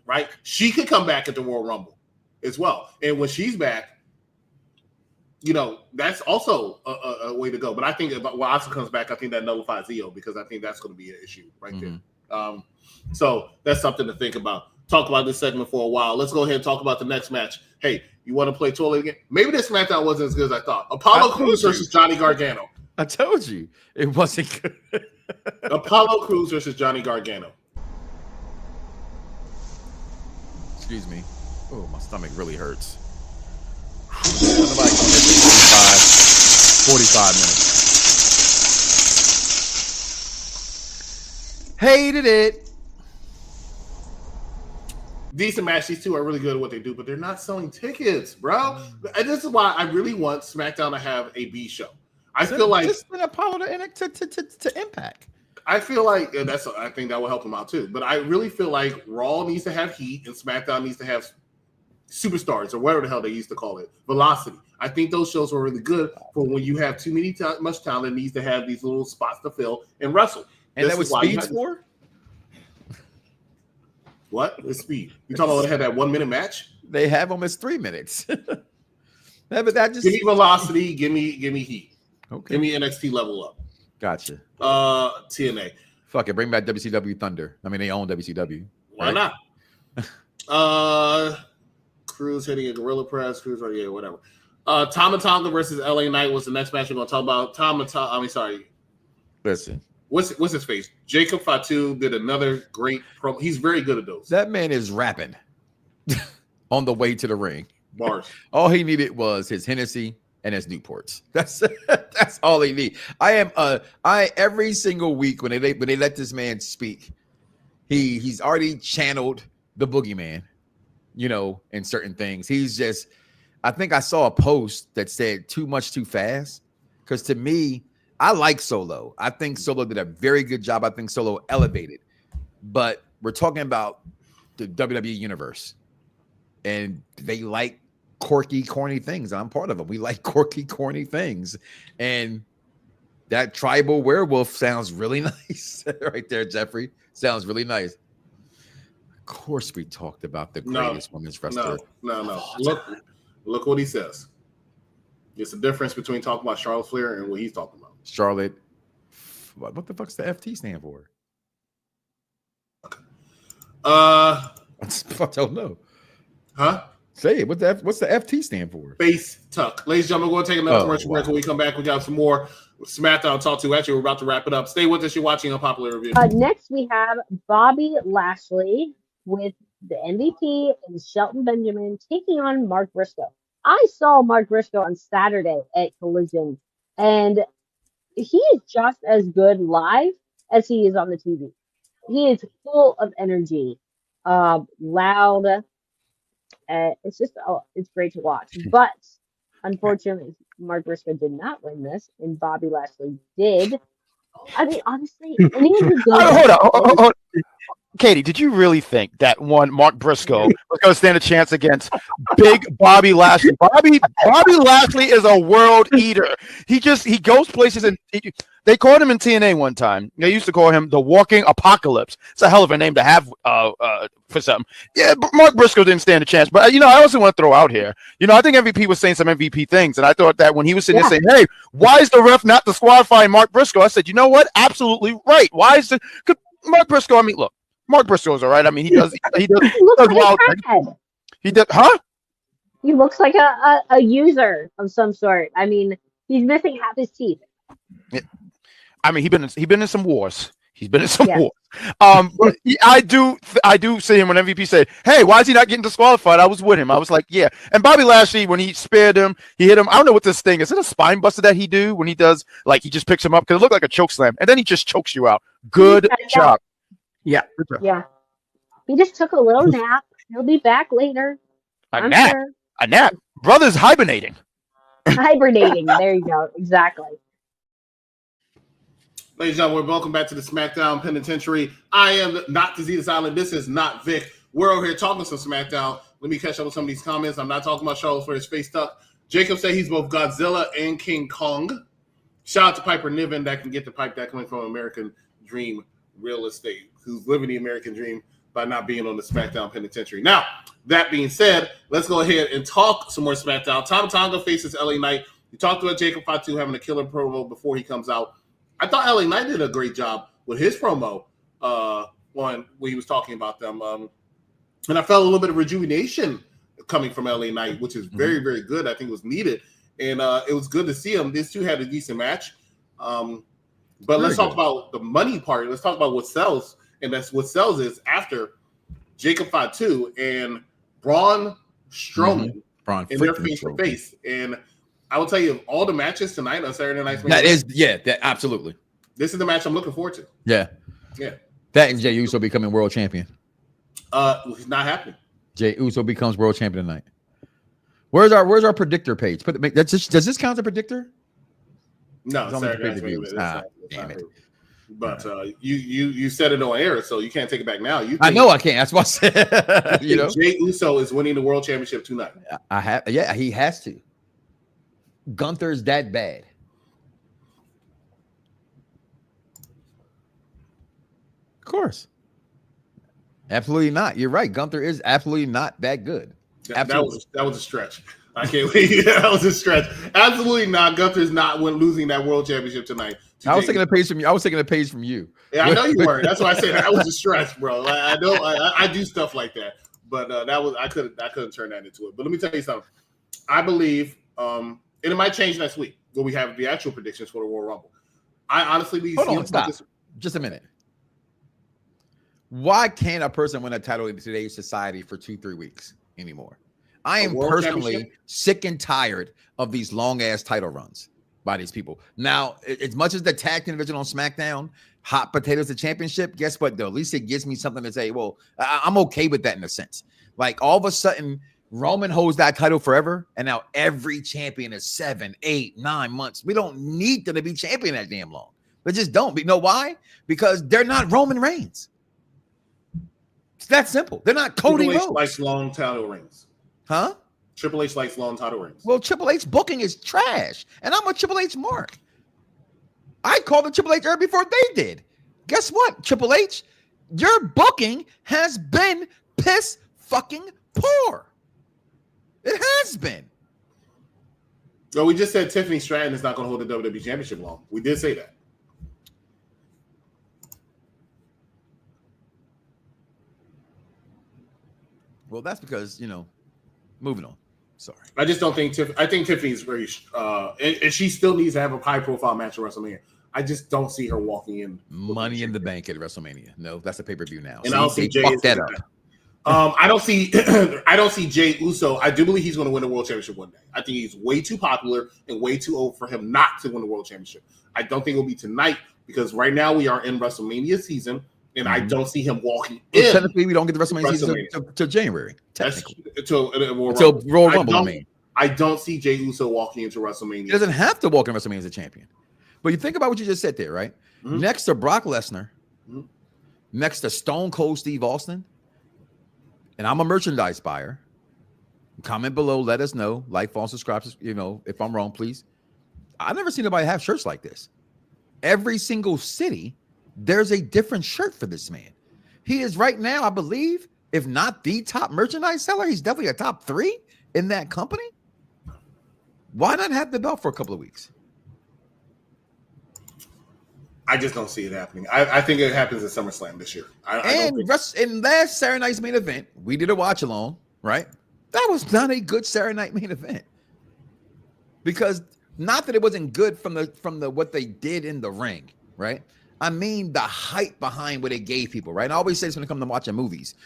Right? She could come back at the Royal Rumble as well, and when she's back, that's also a way to go. But I think when Asuka comes back, I think that nullifies Io because I think that's going to be an issue right there. So that's something to think about. Talk about this segment for a while. Let's go ahead and talk about the next match. Hey, you want to play toilet again? Maybe this SmackDown wasn't as good as I thought. Apollo Crews versus Johnny Gargano. I told you it wasn't good. Apollo Crews versus Johnny Gargano. Excuse me. Oh, my stomach really hurts. Nobody going to 45 minutes. Hated it. Decent match. These two are really good at what they do, but they're not selling tickets, bro. And this is why I really want SmackDown to have a B show. I feel like just an Apollo to Impact. I feel like I think that will help them out too. But I really feel like Raw needs to have heat and SmackDown needs to have superstars or whatever the hell they used to call it, velocity. I think those shows are really good for when you have too much talent needs to have these little spots to fill and wrestle. And that was Speed's for? What? It's Speed. You talking about they had that 1 minute match? They have almost 3 minutes. But that just give me velocity, give me heat. Okay. Give me NXT level up. Gotcha. TNA. Fuck it, bring back WCW Thunder. I mean, they own WCW. Why not? Cruz hitting a gorilla press. Cruz, whatever. Tama Tonga versus LA Knight was the next match we're going to talk about. Listen. What's his face? Jacob Fatu did another great promo. He's very good at those. That man is rapping on the way to the ring. Bars. All he needed was his Hennessy and his Newports. That's all he need. I every single week when they let this man speak, he's already channeled the boogeyman, in certain things. He's just, I think I saw a post that said too much too fast. Because to me, I like Solo. I think Solo did a very good job. I think Solo elevated. But we're talking about the WWE universe. And they like quirky, corny things. I'm part of them. We like quirky, corny things. And that tribal werewolf sounds really nice. Right there, Jeffrey. Sounds really nice. Of course we talked about the greatest women's wrestler. No. Look what he says. It's the difference between talking about Charlotte Flair and what he's talking about. Charlotte. What the fuck's the FT stand for? I don't know. Huh? Say it. What's the FT stand for? Face tuck. Ladies and gentlemen, we're going to take another commercial break. When we come back, we got some more SmackDown to talk to. Actually, we're about to wrap it up. Stay with us. You're watching Unpopular Review. Next, we have Bobby Lashley with the MVP and Shelton Benjamin taking on Mark Briscoe. I saw Mark Briscoe on Saturday at Collision, and he is just as good live as he is on the TV. He is full of energy, loud. It's great to watch. But unfortunately, Mark Briscoe did not win this, and Bobby Lashley did. I mean, honestly, hold on. Katie, did you really think that one Mark Briscoe was going to stand a chance against big Bobby Lashley? Bobby Lashley is a world eater. He goes places, and they called him in TNA one time. They used to call him the Walking Apocalypse. It's a hell of a name to have for something. Yeah, but Mark Briscoe didn't stand a chance. But I also want to throw out here. I think MVP was saying some MVP things, and I thought that when he was sitting there saying, "Hey, why is the ref not disqualifying Mark Briscoe?" I said, "You know what? Absolutely right. Why is Mark Briscoe? I mean, look." Mark Briscoe's all right. I mean, he does wild things. He does, huh? He looks like a user of some sort. I mean, he's missing half his teeth. Yeah. I mean, he's been in some wars. He's been in some wars. But I do see him when MVP said, "Hey, why is he not getting disqualified?" I was with him. I was like, "Yeah." And Bobby Lashley, when he spared him, he hit him. I don't know what this thing is. Is it a spine buster that he do when he does? Like he just picks him up because it looked like a choke slam, and then he just chokes you out. Good job. Yeah. Yeah. He just took a little nap. He'll be back later. I'm nap. sure. A nap. Brother's hibernating. Hibernating. There you go. Exactly. Ladies and gentlemen, welcome back to the SmackDown Penitentiary. I am not Disease Island. This is not Vic. We're over here talking some SmackDown. Let me catch up with some of these comments. I'm not talking about Charles for his face tuck. Jacob said he's both Godzilla and King Kong. Shout out to Piper Niven that can get the pipe that coming from American Dream Real Estate, who's living the American dream by not being on the SmackDown Penitentiary. Now, that being said, let's go ahead and talk some more SmackDown. Tom Tonga faces LA Knight. You talked about Jacob Fatu having a killer promo before he comes out. I thought LA Knight did a great job with his promo when he was talking about them. And I felt a little bit of rejuvenation coming from LA Knight, which is very, very good. I think it was needed. And it was good to see him. These two had a decent match. But let's talk about the money part. Let's talk about what sells. And that's what sells is after Jacob Fatu and Braun Strowman in their face-to-face. And I will tell you, all the matches tonight on Saturday Night SmackDown. That absolutely. This is the match I'm looking forward to. Yeah. That and Jey Uso becoming world champion. It's not happening. Jey Uso becomes world champion tonight. Where's our predictor page? Does this count as a predictor? No, Saturday Night damn it. But you said it on air, so you can't take it back now. I know I can't. That's what I said. You know, Jey Uso is winning the world championship tonight. He has to. Gunther's that bad. Of course. Absolutely not. You're right. Gunther is absolutely not that good. That was a stretch. I can't believe that was a stretch. Absolutely not. Gunther's not losing that world championship tonight. I was taking a page from you. I was taking a page from you. Yeah, I know you were. That's why I said that was a stretch, bro. I know I do stuff like that, but I couldn't turn that into it. But let me tell you something. I believe, and it might change next week when we have the actual predictions for the Royal Rumble. I honestly believe. Hold on, stop. Just a minute. Why can't a person win a title in today's society for 2-3 weeks anymore? I am personally sick and tired of these long ass title runs by these people. Now, as much as the tag team division on SmackDown, hot potatoes, the championship, guess what though? At least it gives me something to say, well, I'm okay with that in a sense. Like all of a sudden, Roman holds that title forever, and now every champion is 7, 8, 9 months. We don't need them to be champion that damn long. They just don't. You know why? Because they're not Roman Reigns. It's that simple. They're not Cody Rhodes. Triple H likes long title reigns. Huh? Triple H likes long title reigns. Well, Triple H booking is trash, and I'm a Triple H mark. I called the Triple H era before they did. Guess what, Triple H? Your booking has been piss fucking poor. It has been. So we just said Tiffany Stratton is not going to hold the WWE Championship long. We did say that. Well, that's because, moving on. Sorry. I just don't think I think Tiffany's very and she still needs to have a high profile match at WrestleMania. I just don't see her walking in. Money in the Bank at WrestleMania. No, that's a pay-per-view now. And I don't see Jey fuck that up. I don't see Jey Uso. I do believe he's going to win the world championship one day. I think he's way too popular and way too old for him not to win the world championship. I don't think it'll be tonight because right now we are in WrestleMania season. And I don't see him walking in. Technically, we don't get the WrestleMania season till January. Technically, until Royal Rumble. I don't see Jey Uso walking into WrestleMania. He doesn't have to walk in WrestleMania as a champion. But you think about what you just said there, right? Mm-hmm. Next to Brock Lesnar, next to Stone Cold Steve Austin, and I'm a merchandise buyer. Comment below, let us know. Like, follow, subscribe. If I'm wrong, please. I've never seen anybody have shirts like this. Every single city. There's a different shirt for this man. He is right now, I believe, if not the top merchandise seller, he's definitely a top 3 in that company. Why not have the belt for a couple of weeks? I just don't see it happening. I think it happens at SummerSlam this year. In last Saturday night's main event, we did a watch along, right? That was not a good Saturday night main event. Because not that it wasn't good from the what they did in the ring, right? I mean, the hype behind what it gave people, right? And I always say this when it comes to watching movies.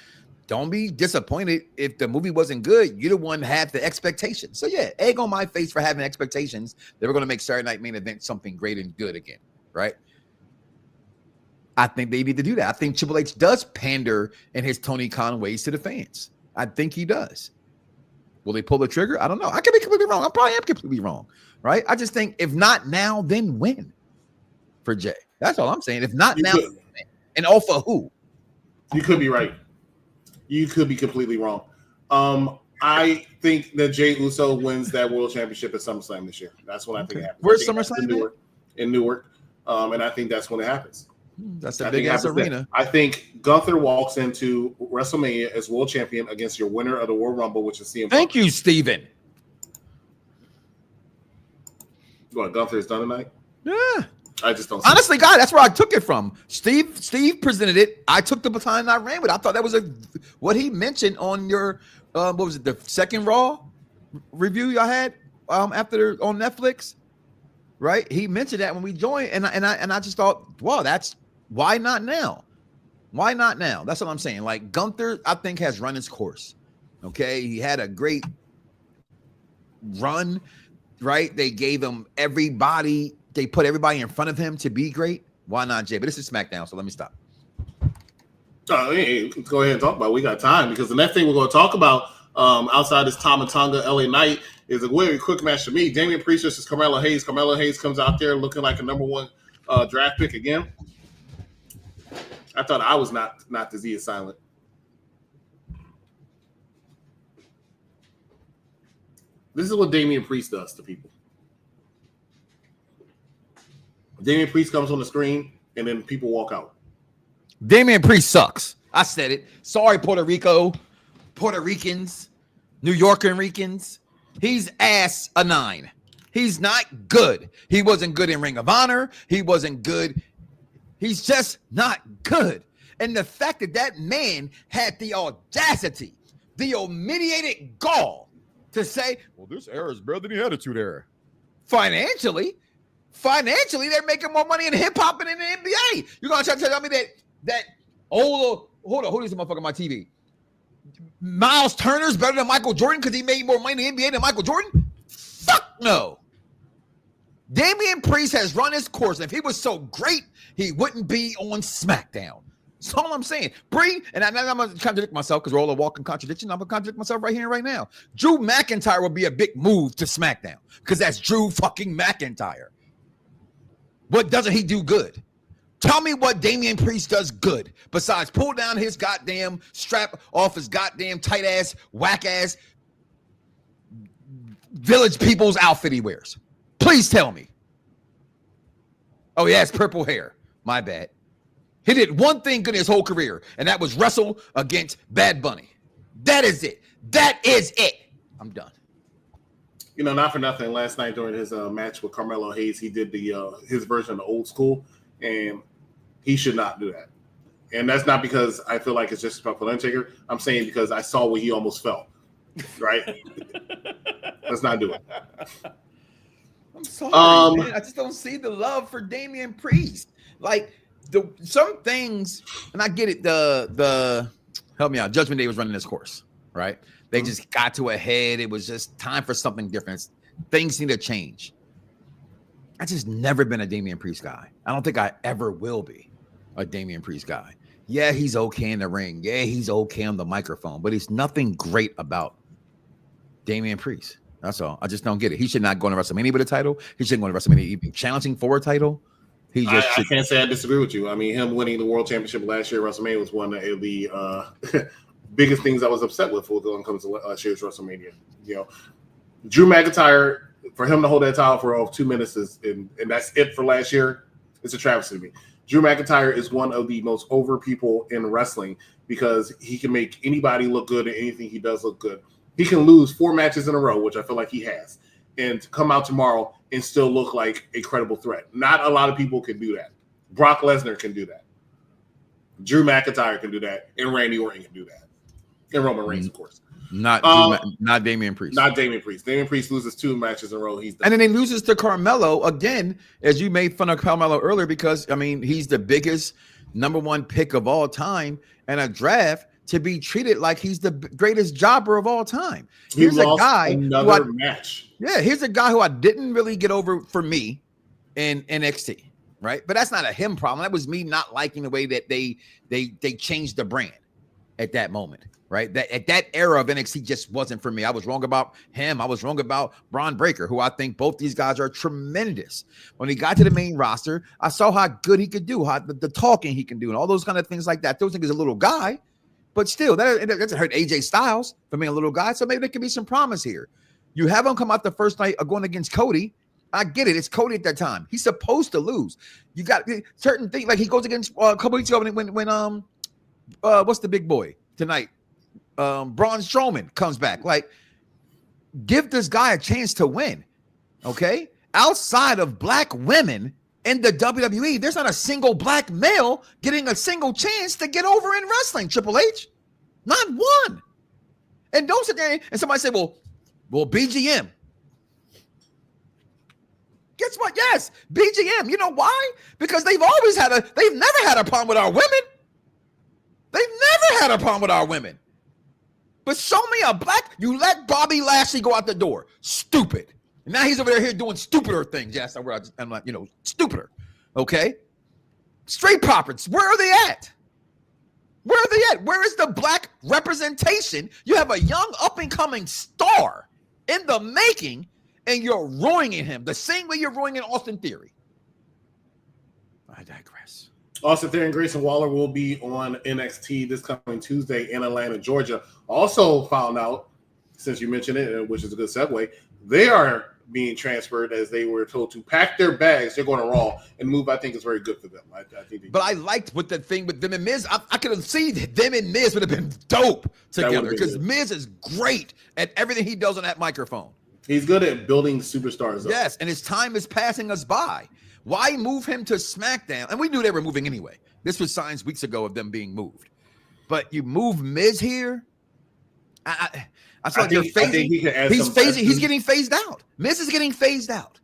Don't be disappointed if the movie wasn't good. You're the one that had the expectations. So, yeah, egg on my face for having expectations that we're going to make Saturday Night Main Event something great and good again, right? I think they need to do that. I think Triple H does pander in his Tony Khan ways to the fans. I think he does. Will they pull the trigger? I don't know. I could be completely wrong. I probably am completely wrong, right? I just think if not now, then when? For Jay. That's all I'm saying. If not now, then when? And all for who? You could be right. You could be completely wrong. I think that Jey Uso wins that world championship at SummerSlam this year. That's when I think it happens. Where's SummerSlam? In Newark. And I think that's when it happens. That's a big ass arena. I think Gunther walks into WrestleMania as world champion against your winner of the Royal Rumble, which is CM Punk. Thank you, Steven. What, Gunther is done tonight? Yeah. I just don't. Honestly, God, that's where I took it from. Steve presented it. I took the baton and I ran with it. I thought that was what he mentioned on your what was it, the second Raw review y'all had after on Netflix, right? He mentioned that when we joined, and I just thought, wow, that's why not now? Why not now? That's what I'm saying. Like Gunther, I think has run his course. Okay, he had a great run, right? They gave him everybody. They put everybody in front of him to be great. Why not, Jay? But this is SmackDown, so let me stop. Hey, let's go ahead and talk about it. We got time because the next thing we're going to talk about outside this Tama Tonga LA Knight is a very quick match for me. Damian Priest versus Carmelo Hayes. Carmelo Hayes comes out there looking like a number one draft pick again. I thought I was not the Z is silent. This is what Damian Priest does to people. Damian Priest comes on the screen, and then people walk out. Damian Priest sucks. I said it. Sorry, Puerto Ricans, New Yorkers. He's ass a 9. He's not good. He wasn't good in Ring of Honor. He wasn't good. He's just not good. And the fact that man had the audacity, the humiliated gall to say, well, this era is better than the Attitude Era. Financially, they're making more money in hip hop than in the NBA. You're gonna try to tell me that hold on, who is this motherfucker on my TV? Miles Turner's better than Michael Jordan because he made more money in the NBA than Michael Jordan? Fuck no. Damian Priest has run his course. If he was so great, he wouldn't be on SmackDown. That's all I'm saying. And I'm going to contradict myself because we're all a walking contradiction. I'm going to contradict myself right here and right now. Drew McIntyre would be a big move to SmackDown because that's Drew fucking McIntyre. What doesn't he do good? Tell me what Damian Priest does good besides pull down his goddamn strap off his goddamn tight ass, whack ass Village People's outfit he wears. Please tell me. Oh, he has purple hair. My bad. He did one thing good in his whole career, and that was wrestle against Bad Bunny. That is it. That is it. I'm done. You know, not for nothing. Last night during his match with Carmelo Hayes, he did his version of Old School, and he should not do that. And that's not because I feel like it's just about the Undertaker. I'm saying because I saw what he almost felt. Right? Let's not do it. I'm sorry, man. I just don't see the love for Damian Priest. Like some things, and I get it. The help me out. Judgment Day was running this course, right? They just got to a head. It was just time for something different. Things need to change. I just never been a Damian Priest guy. I don't think I ever will be a Damian Priest guy. Yeah, he's okay in the ring. Yeah, he's okay on the microphone, but he's nothing great about Damian Priest. That's all. I just don't get it. He should not go to WrestleMania with a title. He shouldn't go to WrestleMania even challenging for a title. I can't say I disagree with you. I mean, him winning the world championship last year at WrestleMania was one of the biggest things I was upset with when it comes to last year's WrestleMania. You know, Drew McIntyre, for him to hold that title for 2 minutes and that's it for last year, it's a travesty to me. Drew McIntyre is one of the most over people in wrestling because he can make anybody look good and anything he does look good. He can lose 4 matches in a row, which I feel like he has, and come out tomorrow and still look like a credible threat. Not a lot of people can do that. Brock Lesnar can do that. Drew McIntyre can do that, and Randy Orton can do that. And Roman Reigns, of course. Not Damian Priest. Not Damian Priest. Damian Priest loses 2 matches in a row. He's done. And then he loses to Carmelo again, as you made fun of Carmelo earlier, because I mean he's the biggest #1 pick of all time in a draft to be treated like he's the greatest jobber of all time. Here's a guy match. Yeah, here's a guy who I didn't really get over for me in NXT. right? But that's not a him problem. That was me not liking the way that they changed the brand at that moment, right? That at that era of NXT just wasn't for me. I was wrong about him. I was wrong about Braun Breaker, who I think both these guys are tremendous. When he got to the main roster, I saw how good he could do, how the talking he can do, and all those kind of things like that. Those things, a little guy, but still, that doesn't hurt AJ Styles for being a little guy. So maybe there could be some promise here. You have him come out the first night of going against Cody. I get it. It's Cody at that time. He's supposed to lose. You got certain things, like he goes against a couple weeks ago when what's the big boy tonight? Braun Strowman comes back. Like, give this guy a chance to win. Okay? Outside of black women in the WWE, there's not a single black male getting a single chance to get over in wrestling, Triple H. Not one. And don't sit there and somebody say, well, BGM. Guess what? Yes, BGM. You know why? Because they've never had a problem with our women. They've never had a problem with our women. But show me a black, you let Bobby Lashley go out the door. Stupid. And now he's over there doing stupider things. Yes, I'm like, stupider. Okay? Straight profits. Where are they at? Where are they at? Where is the black representation? You have a young up-and-coming star in the making, and you're ruining him the same way you're ruining Austin Theory. I digress. Austin Theory and Grayson Waller will be on NXT this coming Tuesday in Atlanta, Georgia. Also found out, since you mentioned it, which is a good segue, they are being transferred as they were told to pack their bags. They're going to Raw and move. I think is very good for them. I think. But I liked what the thing with them and Miz. I could have seen them and Miz would have been dope together because Miz is great at everything he does on that microphone. He's good at building superstars. Yes, and his time is passing us by. Why move him to SmackDown? And we knew they were moving anyway. This was signs weeks ago of them being moved. But you move Miz here? I feel like you're phasing. He's getting phased out. Miz is getting phased out.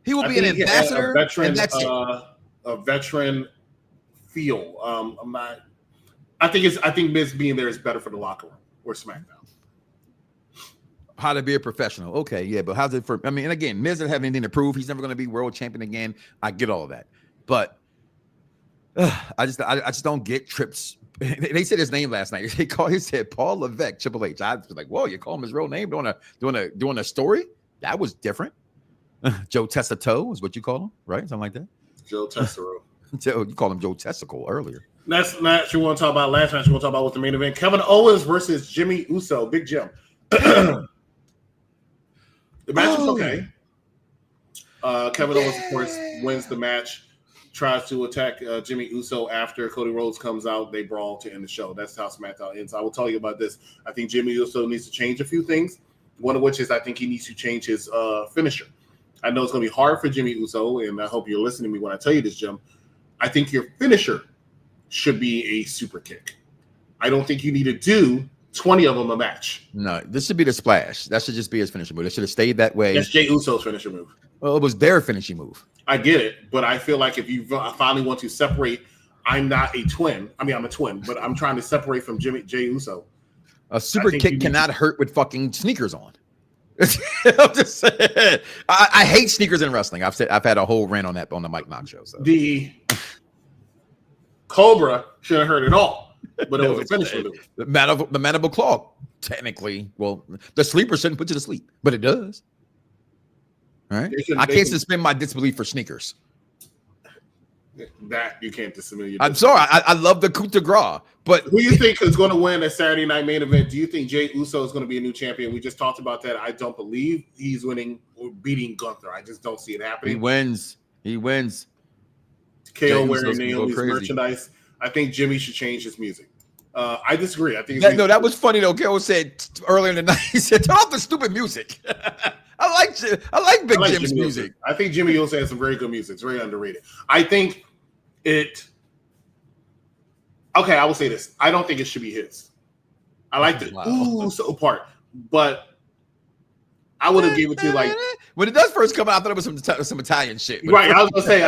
He will be an ambassador. A veteran, and that's a veteran feel. I think Miz being there is better for the locker room or SmackDown. How to be a professional. Okay, yeah, but how's it for? I mean, and again, Miz doesn't have anything to prove. He's never going to be world champion again. I get all of that, but I just don't get Trips. They said his name last night. He said Paul Levesque, Triple H. I was like, whoa, you call him his real name doing a story? That was different. Joe Tessito is what you call him, right? Something like that. Joe Tessero. You called him Joe Testicle earlier. That's not you want to talk about. Last match you want to talk about was the main event: Kevin Owens versus Jimmy Uso. Big Jim. The match was okay. Kevin Owens, of course, wins the match, tries to attack Jimmy Uso after Cody Rhodes comes out. They brawl to end the show. That's how SmackDown ends. I will tell you about this. I think Jimmy Uso needs to change a few things, one of which is I think he needs to change his finisher. I know it's going to be hard for Jimmy Uso, and I hope you're listening to me when I tell you this, Jim. I think your finisher should be a super kick. I don't think you need to do 20 of them a match. No, this should be the splash. That should just be his finishing move. It should have stayed that way. That's Jey Uso's finishing move. Well, it was their finishing move. I get it, but I feel like if you finally want to separate, I'm not a twin. I mean, I'm a twin, but I'm trying to separate from Jey Uso. A super kick cannot hurt with fucking sneakers on. I'm just saying. I hate sneakers in wrestling. I've had a whole rant on that on the Mike Knox show. So. The Cobra shouldn't hurt at all. But it was a finisher move. The mandible claw, technically. Well, the sleeper shouldn't put you to sleep, but it does. All right. I can't suspend my disbelief for sneakers. That you can't disbelieve. I'm sorry. I love the coup de grace, but who do you think is going to win a Saturday night main event? Do you think Jey Uso is going to be a new champion? We just talked about that. I don't believe he's winning or beating Gunther. I just don't see it happening. He wins. KO wearing Naomi's merchandise. I think Jimmy should change his music. I disagree. I think that was funny though. KO said earlier in the night, he said, "Turn off the stupid music." I like Big Jim's music. I think Jimmy Uso has some very good music. It's very underrated. I think it. Okay, I will say this. I don't think it should be his. I like the Uso part, but I would have given it to like when it does first come out. I thought it was some Italian shit. Right. I was gonna say.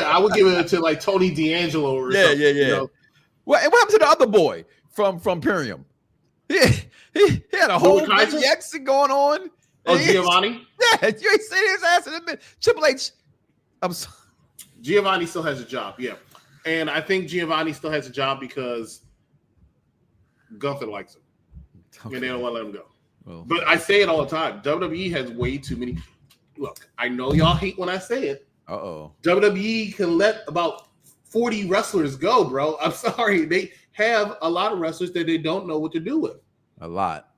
I would give it to like Tony D'Angelo or something. Yeah. You know? Well, and what happened to the other boy from Imperium? He had a whole exit going on. Oh, Giovanni? Yeah, you ain't seen his ass in a minute. Triple H. I'm sorry. Giovanni still has a job, yeah. And I think Giovanni still has a job because Gunther likes him. Okay. And they don't want to let him go. Well, but I say it all the time. WWE has way too many. Look, I know y'all hate when I say it. WWE can let about 40 wrestlers go, bro. I'm sorry. They have a lot of wrestlers that they don't know what to do with. A lot.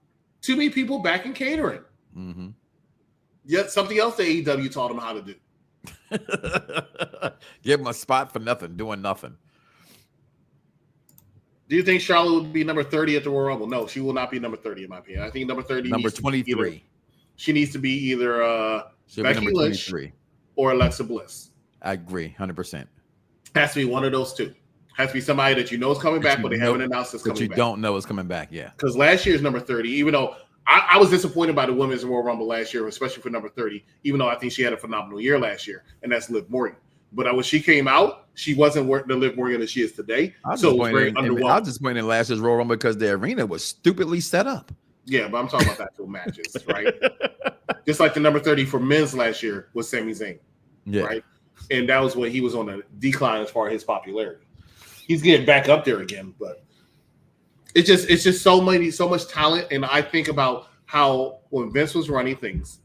Too many people back in catering. Mm-hmm. Yet something else that AEW taught them how to do. Give them a spot for nothing, doing nothing. Do you think Charlotte would be number 30 at the Royal Rumble? No, she will not be number 30 in my opinion. I think number 30 number 23. She needs to be either Becky Lynch or Alexa Bliss. I agree, 100%. Has to be one of those two. Has to be somebody that you know is coming back, but they haven't announced it's coming back. But you don't know is coming back, yeah. Because last year's number 30, even though I was disappointed by the women's Royal Rumble last year, especially for number 30, even though I think she had a phenomenal year last year, and that's Liv Morgan. But when she came out, she wasn't the Liv Morgan that she is today. So it was very underwhelming. I was disappointed in last year's Royal Rumble because the arena was stupidly set up. Yeah, but I'm talking about actual matches, right? Just like the number 30 for men's last year was Sami Zayn, right? And that was when he was on a decline as far as his popularity. He's getting back up there again, but it's just so much talent. And I think about how when Vince was running things,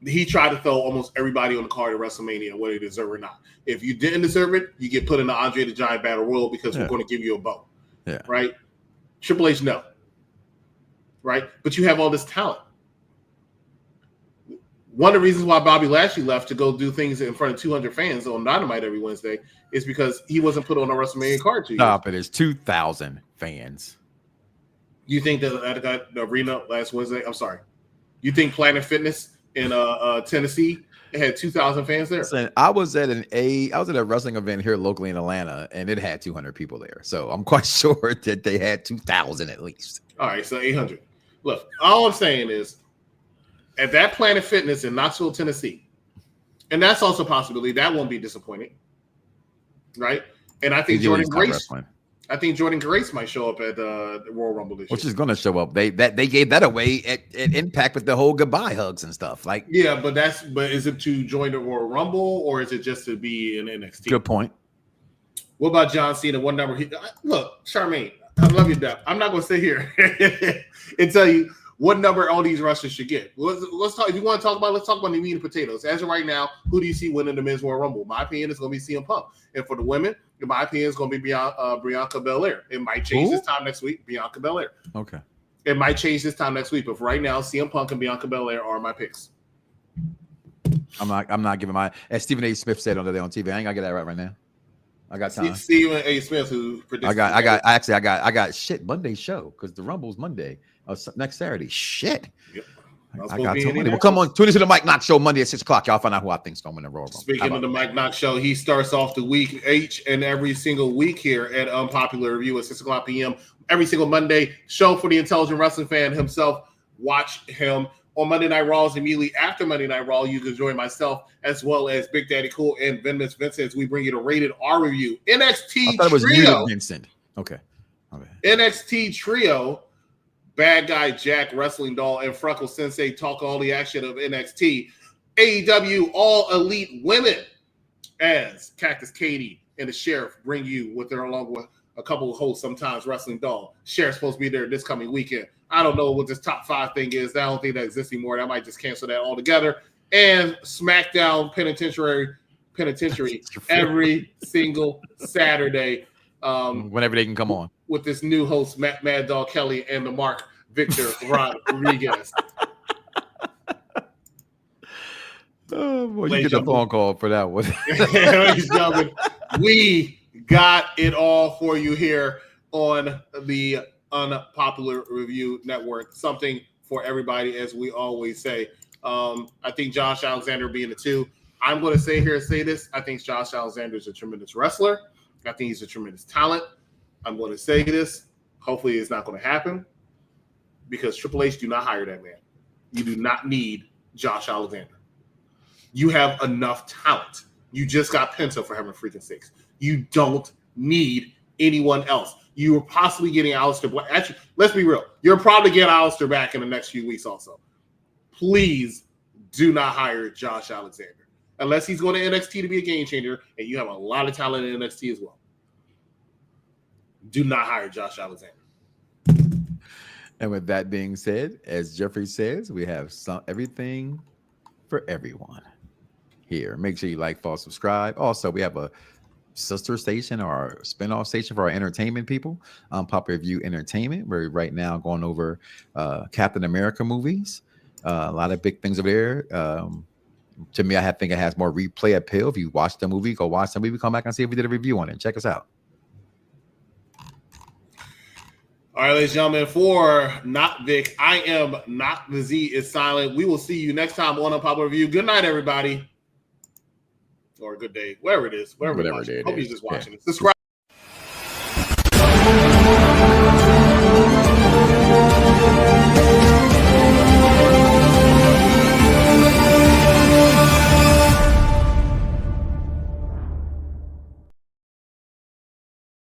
he tried to throw almost everybody on the card at WrestleMania, whether they deserve or not. If you didn't deserve it, you get put in the Andre the Giant Battle Royal because we're going to give you a bow. Yeah. Right? Triple H, no. Right? But you have all this talent. One of the reasons why Bobby Lashley left to go do things in front of 200 fans on Dynamite every Wednesday is because he wasn't put on a WrestleMania card. Stop it. It's 2,000 fans. You think that got the arena last Wednesday? I'm sorry. You think Planet Fitness in Tennessee had 2,000 fans there? Listen, I was at a wrestling event here locally in Atlanta, and it had 200 people there. So I'm quite sure that they had 2,000 at least. All right, so 800. Look, all I'm saying is, at that Planet Fitness in Knoxville, Tennessee, and that's also a possibility. That won't be disappointing, right? And I think Jordan Grace might show up at the Royal Rumble this year. Which is going to show up. They gave that away at Impact with the whole goodbye hugs and stuff. Like, yeah, but is it to join the Royal Rumble or is it just to be in NXT? Good point. What about John Cena? What number? Look, Charmaine, I love you, Deb. I'm not going to sit here and tell you what number all these wrestlers should get. Let's talk. If you want to talk about, let's talk about the meat and potatoes. As of right now, who do you see winning the men's Royal Rumble? My opinion is going to be CM Punk, and for the women, in my opinion, is going to be Bianca Belair. It might change this time next week. Bianca Belair. Okay. It might change this time next week, but for right now, CM Punk and Bianca Belair are my picks. I'm not giving my, as Stephen A. Smith said on TV. I ain't gonna get that right now. I got time. Stephen A. Smith, who predicted. I got shit Monday show because the Rumble's Monday. Next Saturday. Shit. Yep. I got till Monday. Well, come on. Tune into the Mike Knox Show Monday at 6 o'clock. Y'all find out who I think's going to win the Royal Rumble. Speaking of the Mike Knox Show, he starts off the week each and every single week here at Unpopular Review at 6 o'clock p.m. Every single Monday. Show for the intelligent wrestling fan himself. Watch him on Monday Night Raws. Immediately after Monday Night Raw, you can join myself as well as Big Daddy Cool and Vince Vincent as we bring you the Rated R review. NXT I thought it was Trio. Vincent. Okay. NXT Trio. Bad Guy Jack, Wrestling Doll, and Freckle Sensei talk all the action of NXT. AEW All Elite Women as Cactus Katie and the Sheriff bring you with their along with a couple of hosts, sometimes Wrestling Doll. Sheriff's supposed to be there this coming weekend. I don't know what this top 5 thing is. I don't think that exists anymore. I might just cancel that altogether. And SmackDown Penitentiary every single Saturday. Whenever they can come on. With this new host, Mad Dog Kelly, and the Mark Victor Rodriguez. Oh, boy, you get a phone call for that one. Ladies and gentlemen, we got it all for you here on the Unpopular Review Network. Something for everybody, as we always say. I think Josh Alexander being the 2. I'm going to say this. I think Josh Alexander is a tremendous wrestler. I think he's a tremendous talent. I'm going to say this. Hopefully it's not going to happen because Triple H do not hire that man. You do not need Josh Alexander. You have enough talent. You just got Penta for heaven's freaking sakes. You don't need anyone else. You were possibly getting Aleister Black. Actually, let's be real. You're probably getting Aleister back in the next few weeks also. Please do not hire Josh Alexander. unless he's going to NXT to be a game changer, and you have a lot of talent in NXT as well. Do not hire Josh Alexander. And with that being said, as Jeffrey says, we have everything for everyone here. Make sure you like, follow, subscribe. Also, we have a sister station or spinoff station for our entertainment people, Popular View Entertainment. We're right now going over Captain America movies. A lot of big things over there. To me, I think it has more replay appeal. If you watch the movie, go watch the movie, come back and see if we did a review on it. Check us out. All right, ladies and gentlemen, for Not Vic, I am Not the Z is silent. We will see you next time on Unpopular Review. Good night, everybody. Or good day, wherever it is. Wherever Whatever day it Hope is. you're just watching it. Subscribe.